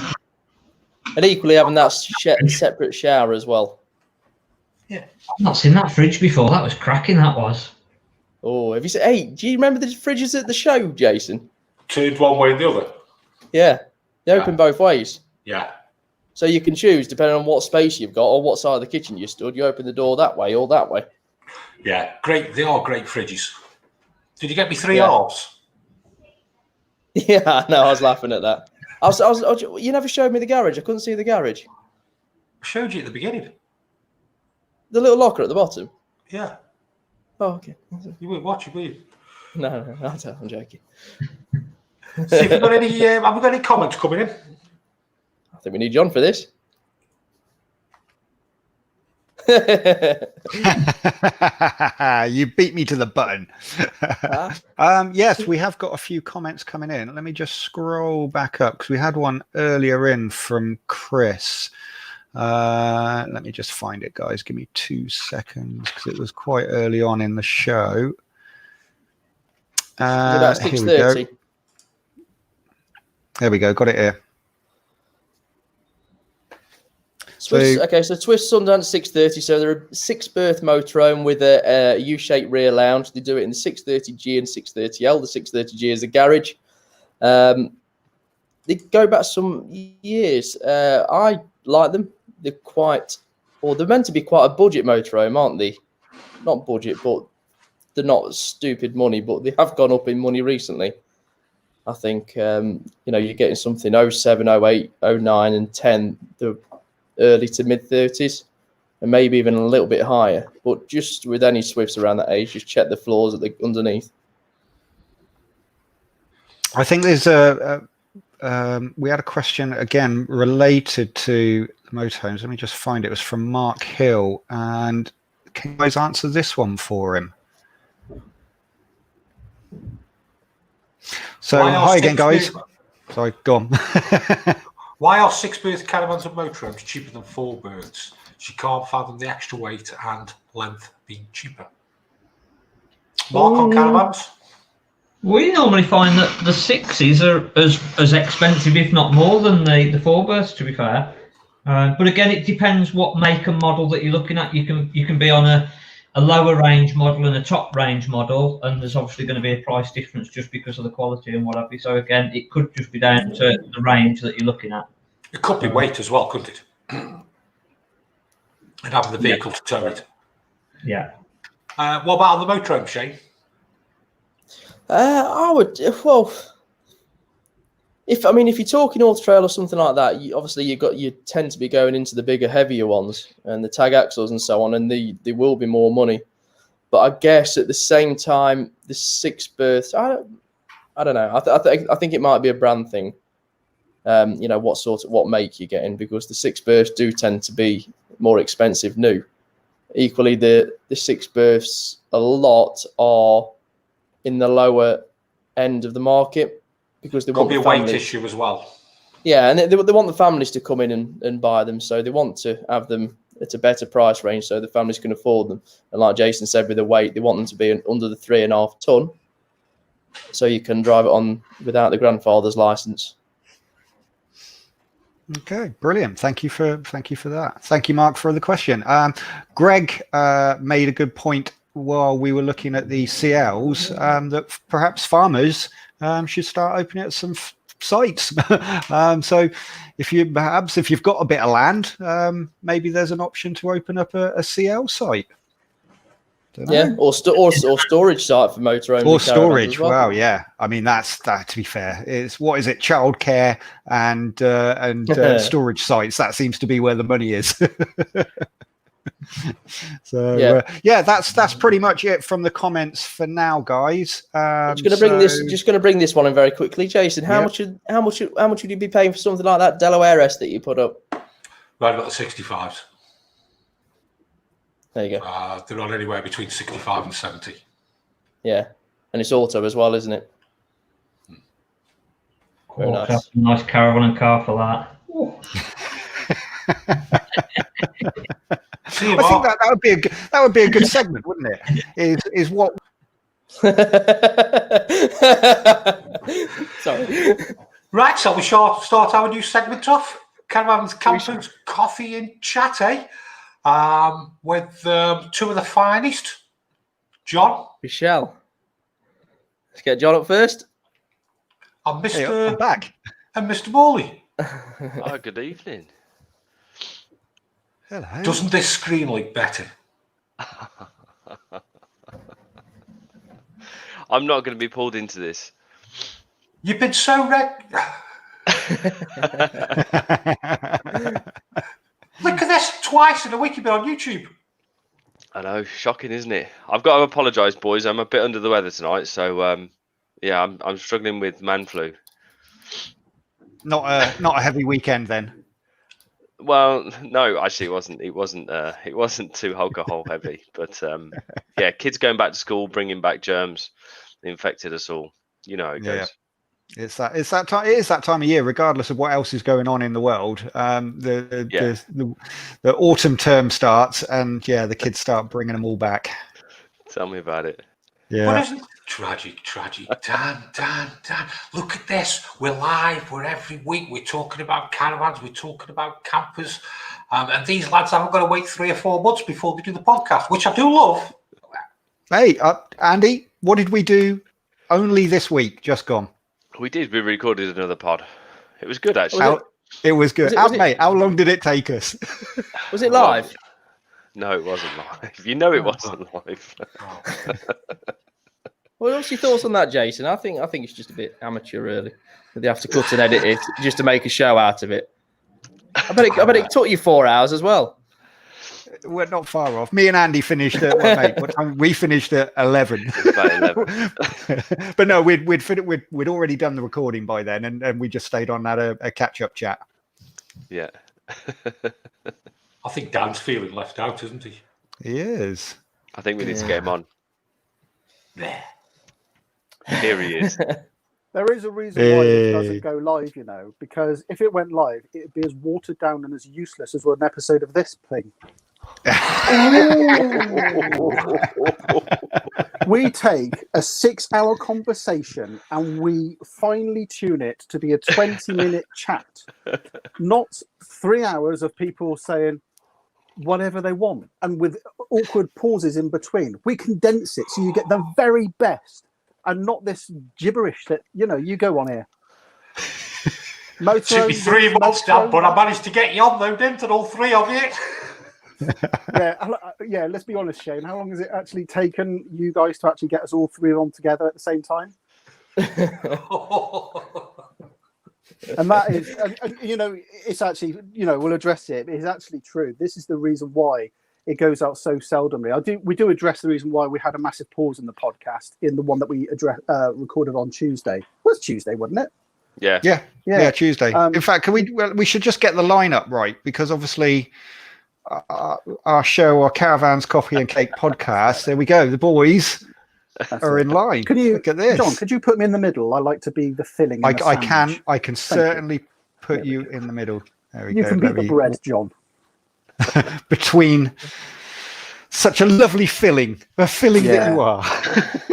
And equally having that separate shower as well. Yeah. I've not seen that fridge before. That was cracking, that was. Oh, have you seen? Hey, do you remember the fridges at the show, Jason? Turned one way and the other. Yeah. They open both ways. Yeah. So you can choose, depending on what space you've got or what side of the kitchen you stood, you open the door that way or that way. Yeah, great. They are great fridges. Did you get me 3 halves? Yeah, no, I was laughing at that. You never showed me the garage. I couldn't see the garage. I showed you at the beginning. The little locker at the bottom? Yeah. Oh, okay. You weren't watching, were you? No, I'm joking. So have we got any comments coming in? I think we need John for this. You beat me to the button. Yes, we have got a few comments coming in. Let me just scroll back up because we had one earlier in from Chris. Let me just find it, guys. Give me 2 seconds because it was quite early on in the show. About 6:30. There we go. Got it here. Swiss Sundance 630. So they're a 6-berth motorhome with a U-shaped rear lounge. They do it in the 630G and 630L. The 630G is a garage. They go back some years. I like them. They're they're meant to be quite a budget motorhome, aren't they? Not budget, but they're not stupid money. But they have gone up in money recently. I think you're getting something 07, 08, 09, and 10. The early to mid 30s, and maybe even a little bit higher. But just with any Swifts around that age, just check the floors underneath. I think there's we had a question again related to the motorhomes. Let me just find it. It was from Mark Hill, and can you guys answer this one for him? So hi again, guys. Sorry, go on. Why are 6-berth caravans and motorhomes cheaper than 4-berths? She can't fathom the extra weight and length being cheaper. Mark on caravans? We normally find that the 6s are as expensive, if not more, than the 4-berths, to be fair. But again, it depends what make and model that you're looking at. You can be on a lower range model and a top range model, and there's obviously going to be a price difference just because of the quality and what have you. So again, it could just be down to the range that you're looking at. It could be weight as well, couldn't it? And having the vehicle to tow it. Yeah. What about on the motorhome, Shane? I would, if you're talking Auto Trail or something like that, you tend to be going into the bigger, heavier ones and the tag axles and so on, and they will be more money. But I guess at the same time, the 6-berth, I don't know. I think it might be a brand thing. What make you're getting, because the 6-berths do tend to be more expensive new. Equally, the 6-berths a lot are in the lower end of the market because they want be a weight issue as well. Yeah, and they want the families to come in and buy them, so they want to have them at a better price range so the families can afford them. And like Jason said, with the weight, they want them to be under the 3.5 ton, so you can drive it on without the grandfather's license. Okay, brilliant. Thank you for that. Thank you, Mark, for the question. Greg made a good point while we were looking at the CLs that perhaps farmers should start opening up some sites. So if you've got a bit of land, maybe there's an option to open up a CL site. Yeah, or storage site for motorhomes. Or storage. Well. Wow, yeah. I mean, that's that. To be fair, it's childcare and storage sites. That seems to be where the money is. So that's pretty much it from the comments for now, guys. Just going to bring this one in very quickly, Jason. How much would you be paying for something like that Delaware S that you put up? Right about the 65s. There you go. They're on anywhere between 65 and 70. Yeah, and it's auto as well, isn't it? Very Oh, nice. nice caravan and car for that. See you, I think Mark. that would be a good segment, wouldn't it? Is what Sorry. Right, so we shall start our new segment off. Caravans, campers, coffee and chat, eh? With two of the finest. John Michelle. Let's get John up first. and hey, Mr. I'm back. and Mr. Morley. Oh, good evening. Hello. Doesn't this screen look better? I'm not going to be pulled into this. You've been so Look at this, twice in a week you've been on YouTube. I know, shocking, isn't it? I've got to apologise, boys. I'm a bit under the weather tonight, so yeah, I'm struggling with man flu. Not a heavy weekend then. Well, no, actually, it wasn't too alcohol heavy, but yeah, kids going back to school, bringing back germs, infected us all. You know how it goes. Yeah. It's that time. It is that time of year, regardless of what else is going on in the world. The autumn term starts, and yeah, the kids start bringing them all back. Tell me about it. Yeah. What isn't tragic? Dan. Look at this. We're live. We're every week. We're talking about caravans. We're talking about campers. And these lads haven't got to wait 3 or 4 months before they do the podcast, which I do love. Hey, Andy, what did we do only this week? Just gone. We recorded another pod. It was good, actually. It was good. Mate, how long did it take us? Was it live? No, it wasn't live. You know it wasn't live. What's your thoughts on that, Jason? I think it's just a bit amateur, really. They have to cut and edit it just to make a show out of it. I bet it took you 4 hours as well. We're not far off. Me and Andy finished at what time? We finished at 11. About 11. But no, we'd already done the recording by then, and we just stayed on that a catch-up chat. Yeah. I think Dan's feeling left out, isn't he? He is. I think we need to get him on. There. Here he is. There is a reason why it doesn't go live, you know, because if it went live, it'd be as watered down and as useless as an episode of this thing. We take a 6-hour conversation and we finely tune it to be a 20-minute chat, not 3 hours of people saying whatever they want and with awkward pauses in between. We condense it so you get the very best and not this gibberish that, you know, you go on here. Should be 3 months, Dan, but I managed to get you on though, didn't I? All 3 of you. Yeah, let's be honest, Shane. How long has it actually taken you guys to actually get us all 3 on together at the same time? And that is, you know, it's actually, you know, we'll address it. It's actually true. This is the reason why it goes out so seldomly. We do address the reason why we had a massive pause in the podcast in the one that we recorded on Tuesday. It was Tuesday, wasn't it? Yeah, Tuesday. In fact, we should just get the lineup right, because obviously our show, our Caravans, Coffee and Cake podcast, there we go. The boys are in line. Can you, look at this? John, could you put me in the middle? I like to be the filling. I can certainly put you in the middle. There we go. You can be the bread, John. Between such a lovely filling, that you are.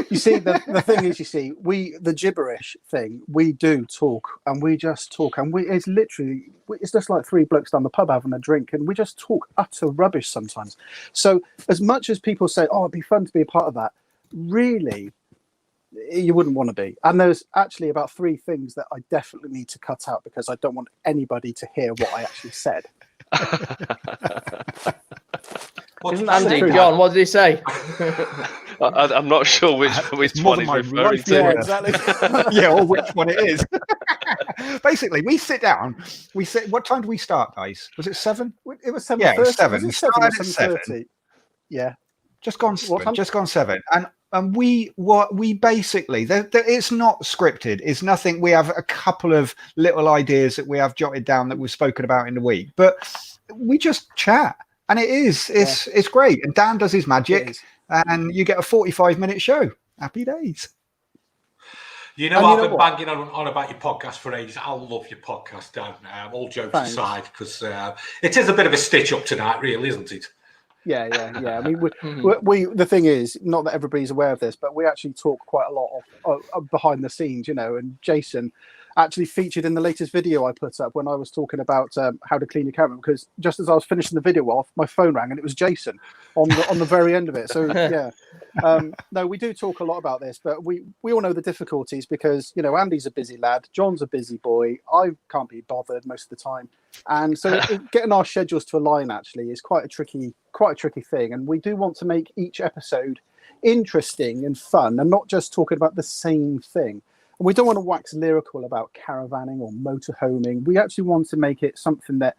You see, the thing is, you see, the gibberish thing, we do talk and we just talk, and it's just like 3 blokes down the pub having a drink, and we just talk utter rubbish sometimes. So as much as people say, oh, it'd be fun to be a part of that, really, you wouldn't want to be. And there's actually about 3 things that I definitely need to cut out because I don't want anybody to hear what I actually said. Andy, John, what did he say? I'm not sure which one he's referring to. Yeah, exactly. Yeah, or which one it is. Basically, we sit down. What time do we start, guys? Was it 7? It was 7:30. Yeah, it was 7. Was it 7 or 7:30? Yeah. Just gone 7. And we basically, it's not scripted. It's nothing. We have a couple of little ideas that we have jotted down that we've spoken about in the week, but we just chat, and it's great. And Dan does his magic, and you get a 45-minute show. Happy days. You know, I've been banging on about your podcast for ages. I love your podcast, Dan. All jokes aside, because it is a bit of a stitch up tonight, really, isn't it? Yeah. I mean, we the thing is, not that everybody's aware of this, but we actually talk quite a lot of behind the scenes, you know. And Jason actually featured in the latest video I put up when I was talking about how to clean your caravan, because just as I was finishing the video off, my phone rang and it was Jason on the very end of it. So yeah, no, we do talk a lot about this, but we all know the difficulties because, you know, Andy's a busy lad, John's a busy boy, I can't be bothered most of the time, and so getting our schedules to align actually is quite a tricky thing. And we do want to make each episode interesting and fun and not just talking about the same thing. And we don't want to wax lyrical about caravanning or motorhoming. We actually want to make it something that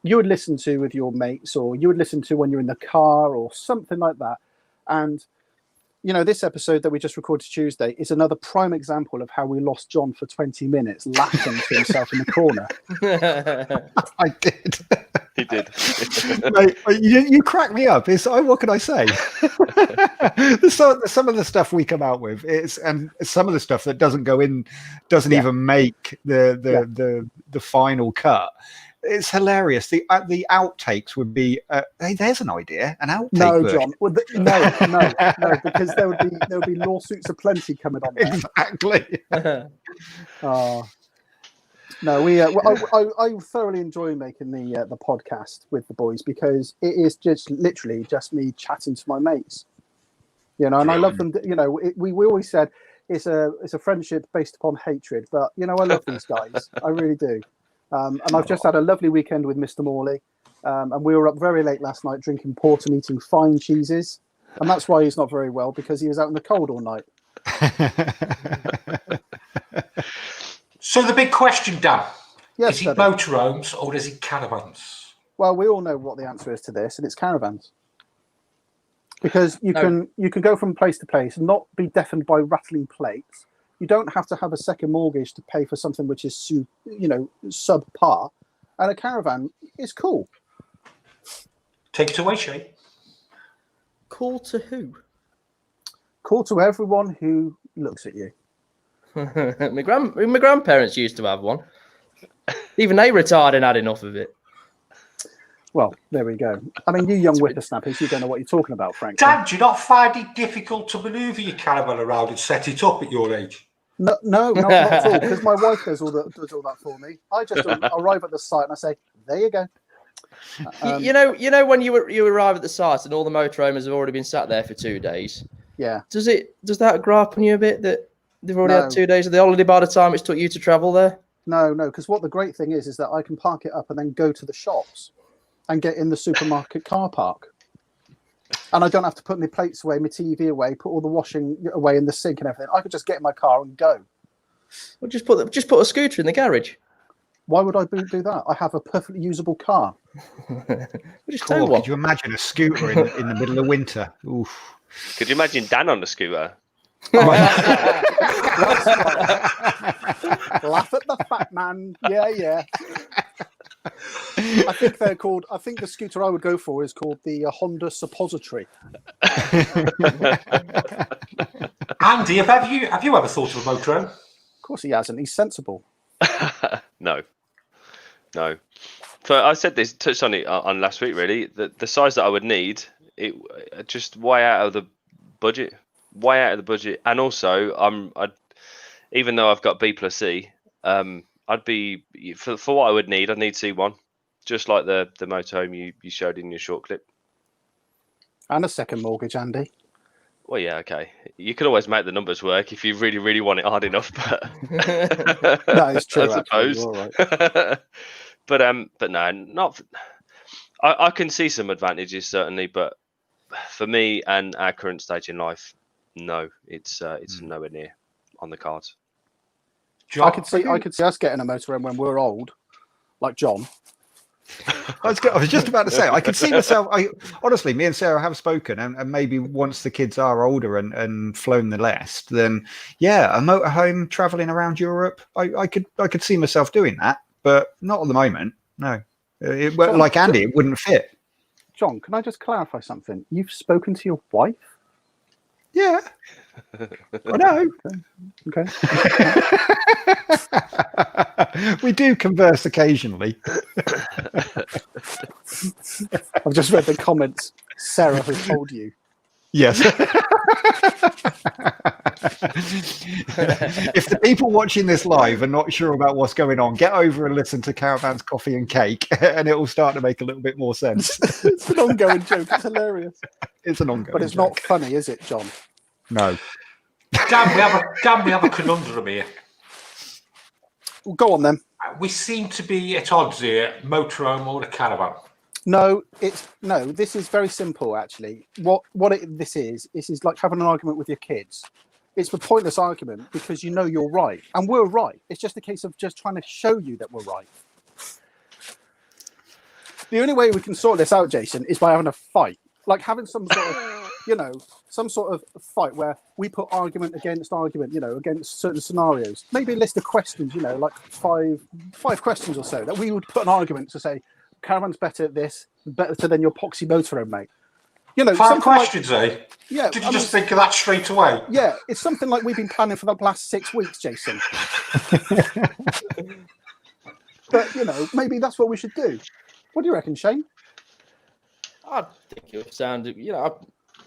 you would listen to with your mates, or you would listen to when you're in the car or something like that. And, you know, this episode that we just recorded Tuesday is another prime example of how we lost John for 20 minutes laughing to himself in the corner. I did. He did. Mate, you crack me up. What can I say? Some of the stuff we come out with and some of the stuff that doesn't even make the final cut. It's hilarious. The outtakes would be. Hey, there's an idea. An outtake. No, John. Well, no, because there would be lawsuits aplenty coming on there. Exactly. No, I thoroughly enjoy making the podcast with the boys because it is just literally just me chatting to my mates, you know. And I love them. You know, we always said it's a friendship based upon hatred, but you know, I love these guys. I really do. And I've just had a lovely weekend with Mr. Morley, and we were up very late last night drinking port and eating fine cheeses, and that's why he's not very well, because he was out in the cold all night. So the big question, Dan, yes, is it motorhomes or is it caravans? Well, we all know what the answer is to this, and it's caravans. Because you can go from place to place and not be deafened by rattling plates. You don't have to have a second mortgage to pay for something which is, subpar. And a caravan is cool. Take it away, Shane. Cool to who? Cool to everyone who looks at you. my grandparents used to have one. Even they retired and had enough of it. Well, there we go. I mean, you young whippersnappers, you don't know what you're talking about, Frank. Dan, do you not find it difficult to manoeuvre your caravan around and set it up at your age? No, not at all. Because my wife does all that for me. I just arrive at the site and I say, "There you go." You know when you arrive at the site and all the motorhomes have already been sat there for 2 days. Yeah. Does that gripe on you a bit that they've already had 2 days of the holiday by the time it's took you to travel there? No, because what the great thing is that I can park it up and then go to the shops and get in the supermarket car park. And I don't have to put my plates away, my TV away, put all the washing away in the sink and everything. I could just get in my car and go. Well, just put a scooter in the garage. Why would I do that? I have a perfectly usable car. Could you imagine a scooter in the middle of winter? Oof. Could you imagine Dan on the scooter? Laugh at the fat man. Yeah. I think the scooter I would go for is called the Honda Suppository. Andy, have you ever thought of a motorhome? Of course he hasn't. He's sensible. No. So I said this, touched on it on last week. Really, the size that I would need, it just way out of the budget, and also even though I've got B plus C, I'd be for what I would need. I'd need C1, just like the motorhome you showed in your short clip. And a second mortgage, Andy. Well, yeah, okay. You could always make the numbers work if you really, really want it hard enough. But that is true. I suppose. Right. But no, not. I can see some advantages certainly, but for me and our current stage in life, no, it's nowhere near on the cards. John, I could see us getting a motorhome when we're old, like John. I was just about to say, I could see myself. Honestly, me and Sarah have spoken, and maybe once the kids are older and flown the less, then yeah, a motorhome traveling around Europe, I could see myself doing that, but not at the moment. No, John, like Andy, it wouldn't fit. John, can I just clarify something? You've spoken to your wife? Yeah. I know. Okay. We do converse occasionally. I've just read the comments. Sarah has told you. Yes. If the people watching this live are not sure about what's going on, get over and listen to Caravans, Coffee and Cake, and it will start to make a little bit more sense. It's an ongoing joke. It's hilarious. It's an ongoing But it's joke. not funny, is it, John? No. Dan, we have a conundrum here. Well, go on then. We seem to be at odds here, motorhome or the caravan. No, this is very simple actually. This is like having an argument with your kids. It's a pointless argument because you know you're right and we're right. It's just a case of just trying to show you that we're right. The only way we can sort this out, Jason, is by having a fight. Like having some sort of, some sort of fight where we put argument against argument, against certain scenarios. Maybe a list of questions, like five questions or so that we would put an argument to say, Caravan's better at this, better than your poxy motorhome, mate. 5 questions, eh? Yeah. Did you just think of that straight away? Yeah, it's something like we've been planning for the last 6 weeks, Jason. But, maybe that's what we should do. What do you reckon, Shane? I think it would sound,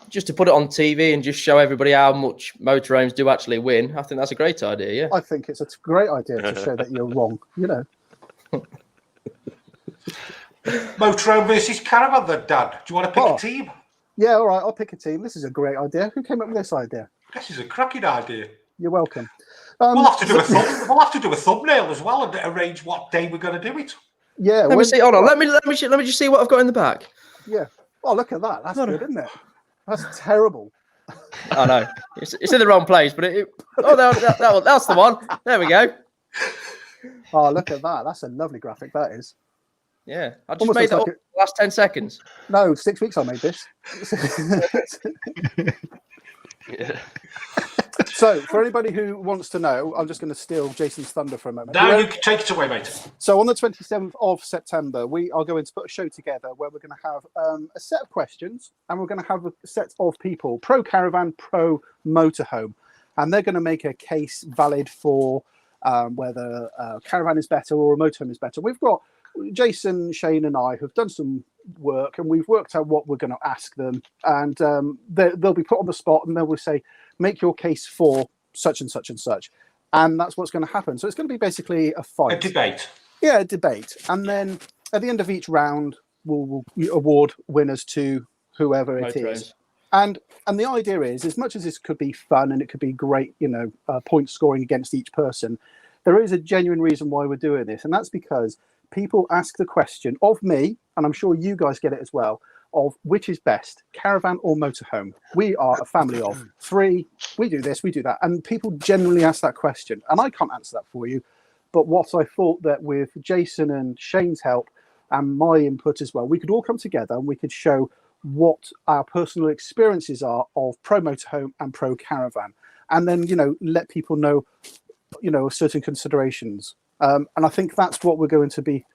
just to put it on TV and just show everybody how much motorhomes do actually win. I think that's a great idea, yeah. I think it's a great idea to show that you're wrong, Motorhome versus caravan then, Dan. Do you want to pick a team? Yeah, all right, I'll pick a team. This is a great idea. Who came up with this idea? This is a cracking idea. You're welcome. We'll have to do a thumbnail as well and arrange what day we're going to do it. Yeah. Let me see. Hold on. Let me just see what I've got in the back. Yeah. Oh, look at that. That's good, isn't it? That's terrible. I know. It's in the wrong place, but that's the one. There we go. Oh, look at that. That's a lovely graphic, that is. Yeah. I just made that up in the last 10 seconds. No, 6 weeks I made this. Yeah. So, for anybody who wants to know, I'm just going to steal Jason's thunder for a moment. Now you can take it away, mate. So, on the 27th of September, we are going to put a show together where we're going to have a set of questions and we're going to have a set of people, pro caravan, pro motorhome, and they're going to make a case valid for whether a caravan is better or a motorhome is better. We've got Jason, Shane, and I have done some work, and we've worked out what we're going to ask them, and they'll be put on the spot, and they will say, "Make your case for such and such and such," and that's what's going to happen. So it's going to be basically a fight, A debate. Yeah, a debate, and then at the end of each round, we'll award winners to whoever it is. And the idea is, as much as this could be fun and it could be great, point scoring against each person, there is a genuine reason why we're doing this, and that's because people ask the question of me, and I'm sure you guys get it as well, of which is best, caravan or motorhome. We are a family of 3. We do this, we do that. And people generally ask that question. And I can't answer that for you. But what I thought that with Jason and Shane's help and my input as well, we could all come together and we could show what our personal experiences are of pro motorhome and pro caravan. And then, let people know, certain considerations. And I think that's what we're going to be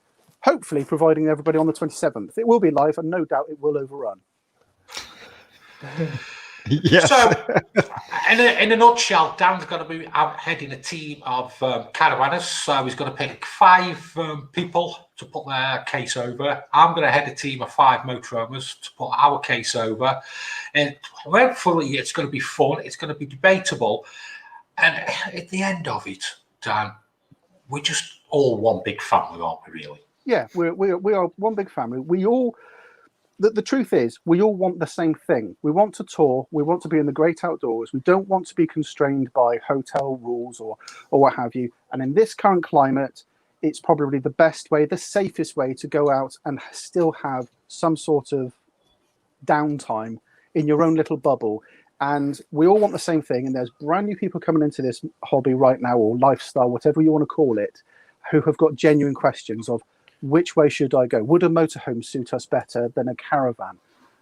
hopefully providing everybody on the 27th. It will be live, and no doubt it will overrun. Yes. So, in a nutshell, Dan's going to be out heading a team of caravanners. So he's going to pick 5 people to put their case over. I'm going to head a team of 5 motorhomers to put our case over. And hopefully it's going to be fun. It's going to be debatable. And at the end of it, Dan, we're just all one big family, aren't we, really? Yeah, we are one big family. We all, the truth is, we all want the same thing. We want to tour. We want to be in the great outdoors. We don't want to be constrained by hotel rules or what have you. And in this current climate, it's probably the best way, the safest way to go out and still have some sort of downtime in your own little bubble. And we all want the same thing. And there's brand new people coming into this hobby right now, or lifestyle, whatever you want to call it, who have got genuine questions of, which way should I go? Would a motorhome suit us better than a caravan?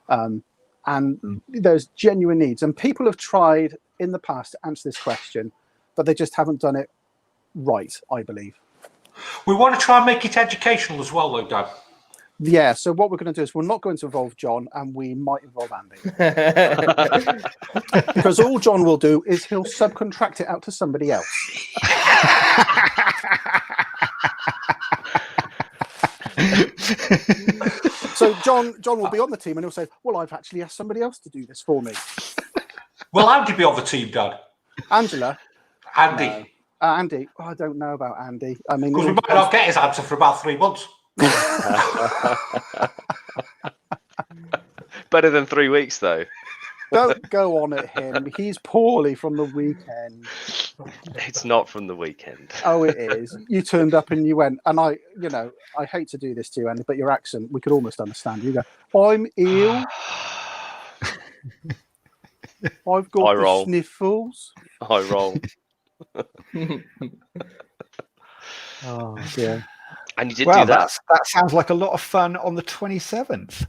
And there's genuine needs. And people have tried in the past to answer this question, but they just haven't done it right, I believe. We want to try and make it educational as well, though, Dan. Yeah, so what we're going to do is we're not going to involve John, and we might involve Andy. Because all John will do is he'll subcontract it out to somebody else. So John will be on the team, and he'll say, well, I've actually asked somebody else to do this for me. Will Andy be on the team, Dad? Angela? Andy. No. Andy? Oh, I don't know about Andy. I mean, Because we might not get his answer for about 3 months. Better than 3 weeks, though. Don't go on at him. He's poorly from the weekend. It's not from the weekend. Oh, it is. You turned up and you went, and I hate to do this to you, Andy, but your accent, we could almost understand. You go, I'm ill. I've got the sniffles. I roll. Oh, dear. And you did do that. That sounds like a lot of fun on the 27th.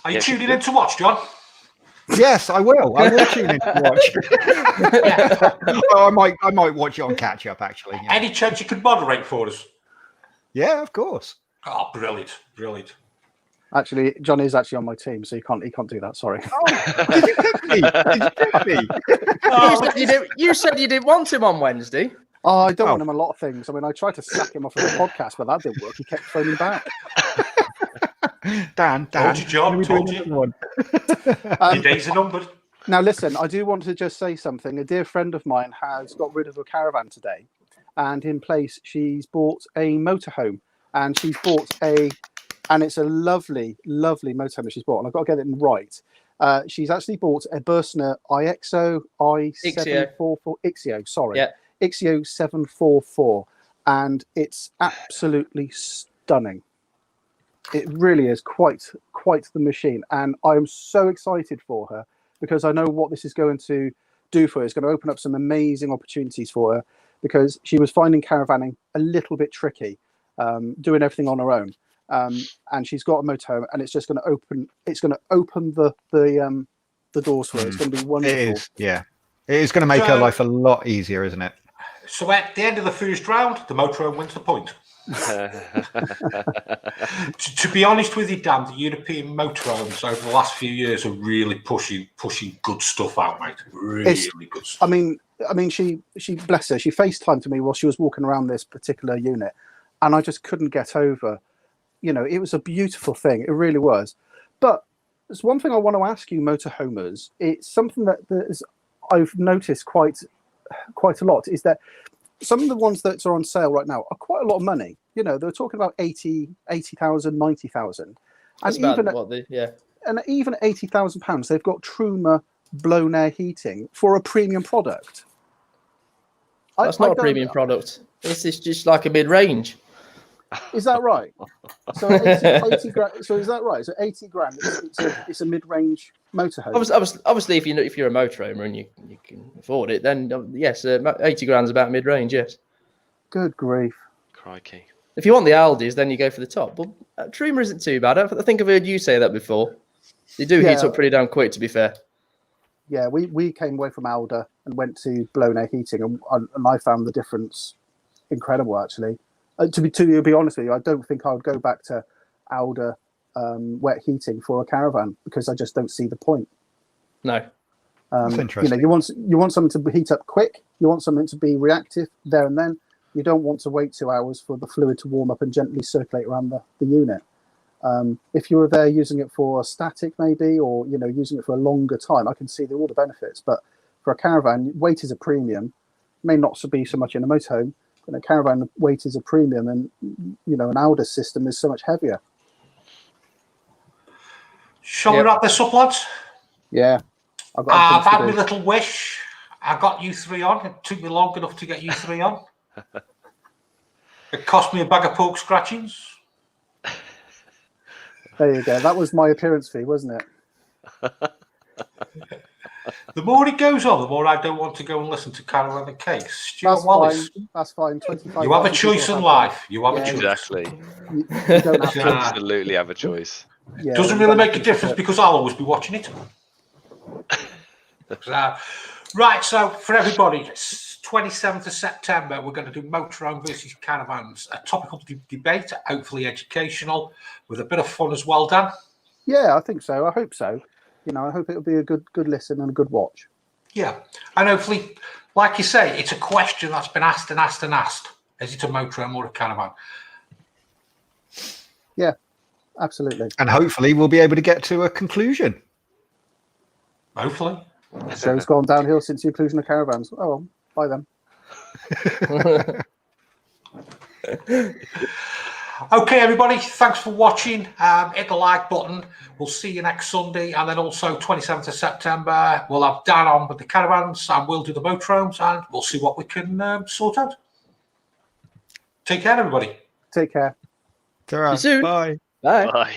Are you tuning in to watch, John? Yes, I will. I will tune in to watch. Well, I might watch it on catch up, actually. Yeah. Any chance you could moderate for us? Yeah, of course. Oh, brilliant. Actually, John is actually on my team, so he can't do that. Sorry. Did you pick me? You said you didn't want him on Wednesday. Oh, I don't want him a lot of things. I mean, I tried to sack him off of the podcast, but that didn't work. He kept phoning back. Dan. Told you, John. Told you. Your days are numbered. Now, listen, I do want to just say something. A dear friend of mine has got rid of a caravan today, and in place, she's bought a motorhome, and she's bought and it's a lovely, lovely motorhome that she's bought, and I've got to get it right. She's actually bought a Bursner IXO i744 Ixio, sorry. Yeah. Ixio 744, and it's absolutely stunning. It really is quite the machine, and I'm so excited for her because I know what this is going to do for her. It's going to open up some amazing opportunities for her because she was finding caravanning a little bit tricky, doing everything on her own. And she's got a motorhome, and it's just going to open. It's going to open the doors for her. It's going to be wonderful. It is, yeah. It is going to make her life a lot easier, isn't it? So at the end of the first round, the motorhome wins the point. To be honest with you, Dan, the European motorhomes over the last few years are really pushing good stuff out, mate. Really good stuff. I mean, she bless her. She FaceTimed to me while she was walking around this particular unit, and I just couldn't get over. You know, it was a beautiful thing. It really was. But there's one thing I want to ask you, motorhomers. It's something that I've noticed quite a lot, is that some of the ones that are on sale right now are quite a lot of money. You know, they're talking about 80,000, 90,000. And even at £80,000, they've got Truma blown air heating for a premium product. That's not a premium product. This is just like a mid-range. Is that right? So 80 grand. So is that right? So 80 grand. It's a mid-range motorhome. Obviously, if you're a motorhomer and you can afford it, then yes, 80 grand is about mid-range. Yes. Good grief! Crikey! If you want the Aldis, then you go for the top. But Truma isn't too bad. I think I've heard you say that before. They do heat up pretty damn quick, to be fair. Yeah, we came away from Alda and went to blown air heating, and I found the difference incredible, actually. To be honest with you, I don't think I would go back to Alda wet heating for a caravan because I just don't see the point. No, that's interesting. You want something to heat up quick. You want something to be reactive there and then. You don't want to wait 2 hours for the fluid to warm up and gently circulate around the unit. If you were there using it for a static, maybe, or using it for a longer time, I can see all the benefits. But for a caravan, weight is a premium. May not be so much in a motorhome. In a caravan, weight is a premium, and an Alda system is so much heavier. Shall we wrap this up, lads? Yeah. I've had my little wish. I got you three on. It took me long enough to get you three on. It cost me a bag of pork scratchings. There you go. That was my appearance fee, wasn't it? The more it goes on, the more I don't want to go and listen to Caravan and Cakes. Stuart Wallace. That's fine. 25. You have a choice in life. You have a choice. Exactly. You don't have to. Absolutely have a choice. Yeah, doesn't really make a difference because I'll always be watching it. Right, so for everybody, 27th of September, we're going to do Motorhome versus Caravans, a topical debate, hopefully educational, with a bit of fun as well, Dan. Yeah, I think so. I hope so. You know, I hope it'll be a good listen and a good watch. Yeah, and hopefully, like you say, it's a question that's been asked and asked and asked. Is it a motorhome or a caravan? Yeah, absolutely. And hopefully we'll be able to get to a conclusion. Hopefully. The show's gone downhill since the inclusion of caravans. Oh, well, bye then. Okay, everybody, thanks for watching. Hit the like button. We'll see you next Sunday. And then also 27th of September, we'll have Dan on with the caravans and we'll do the motorhomes and we'll see what we can sort out. Take care, everybody. Take care. See you soon. Bye. Bye. Bye.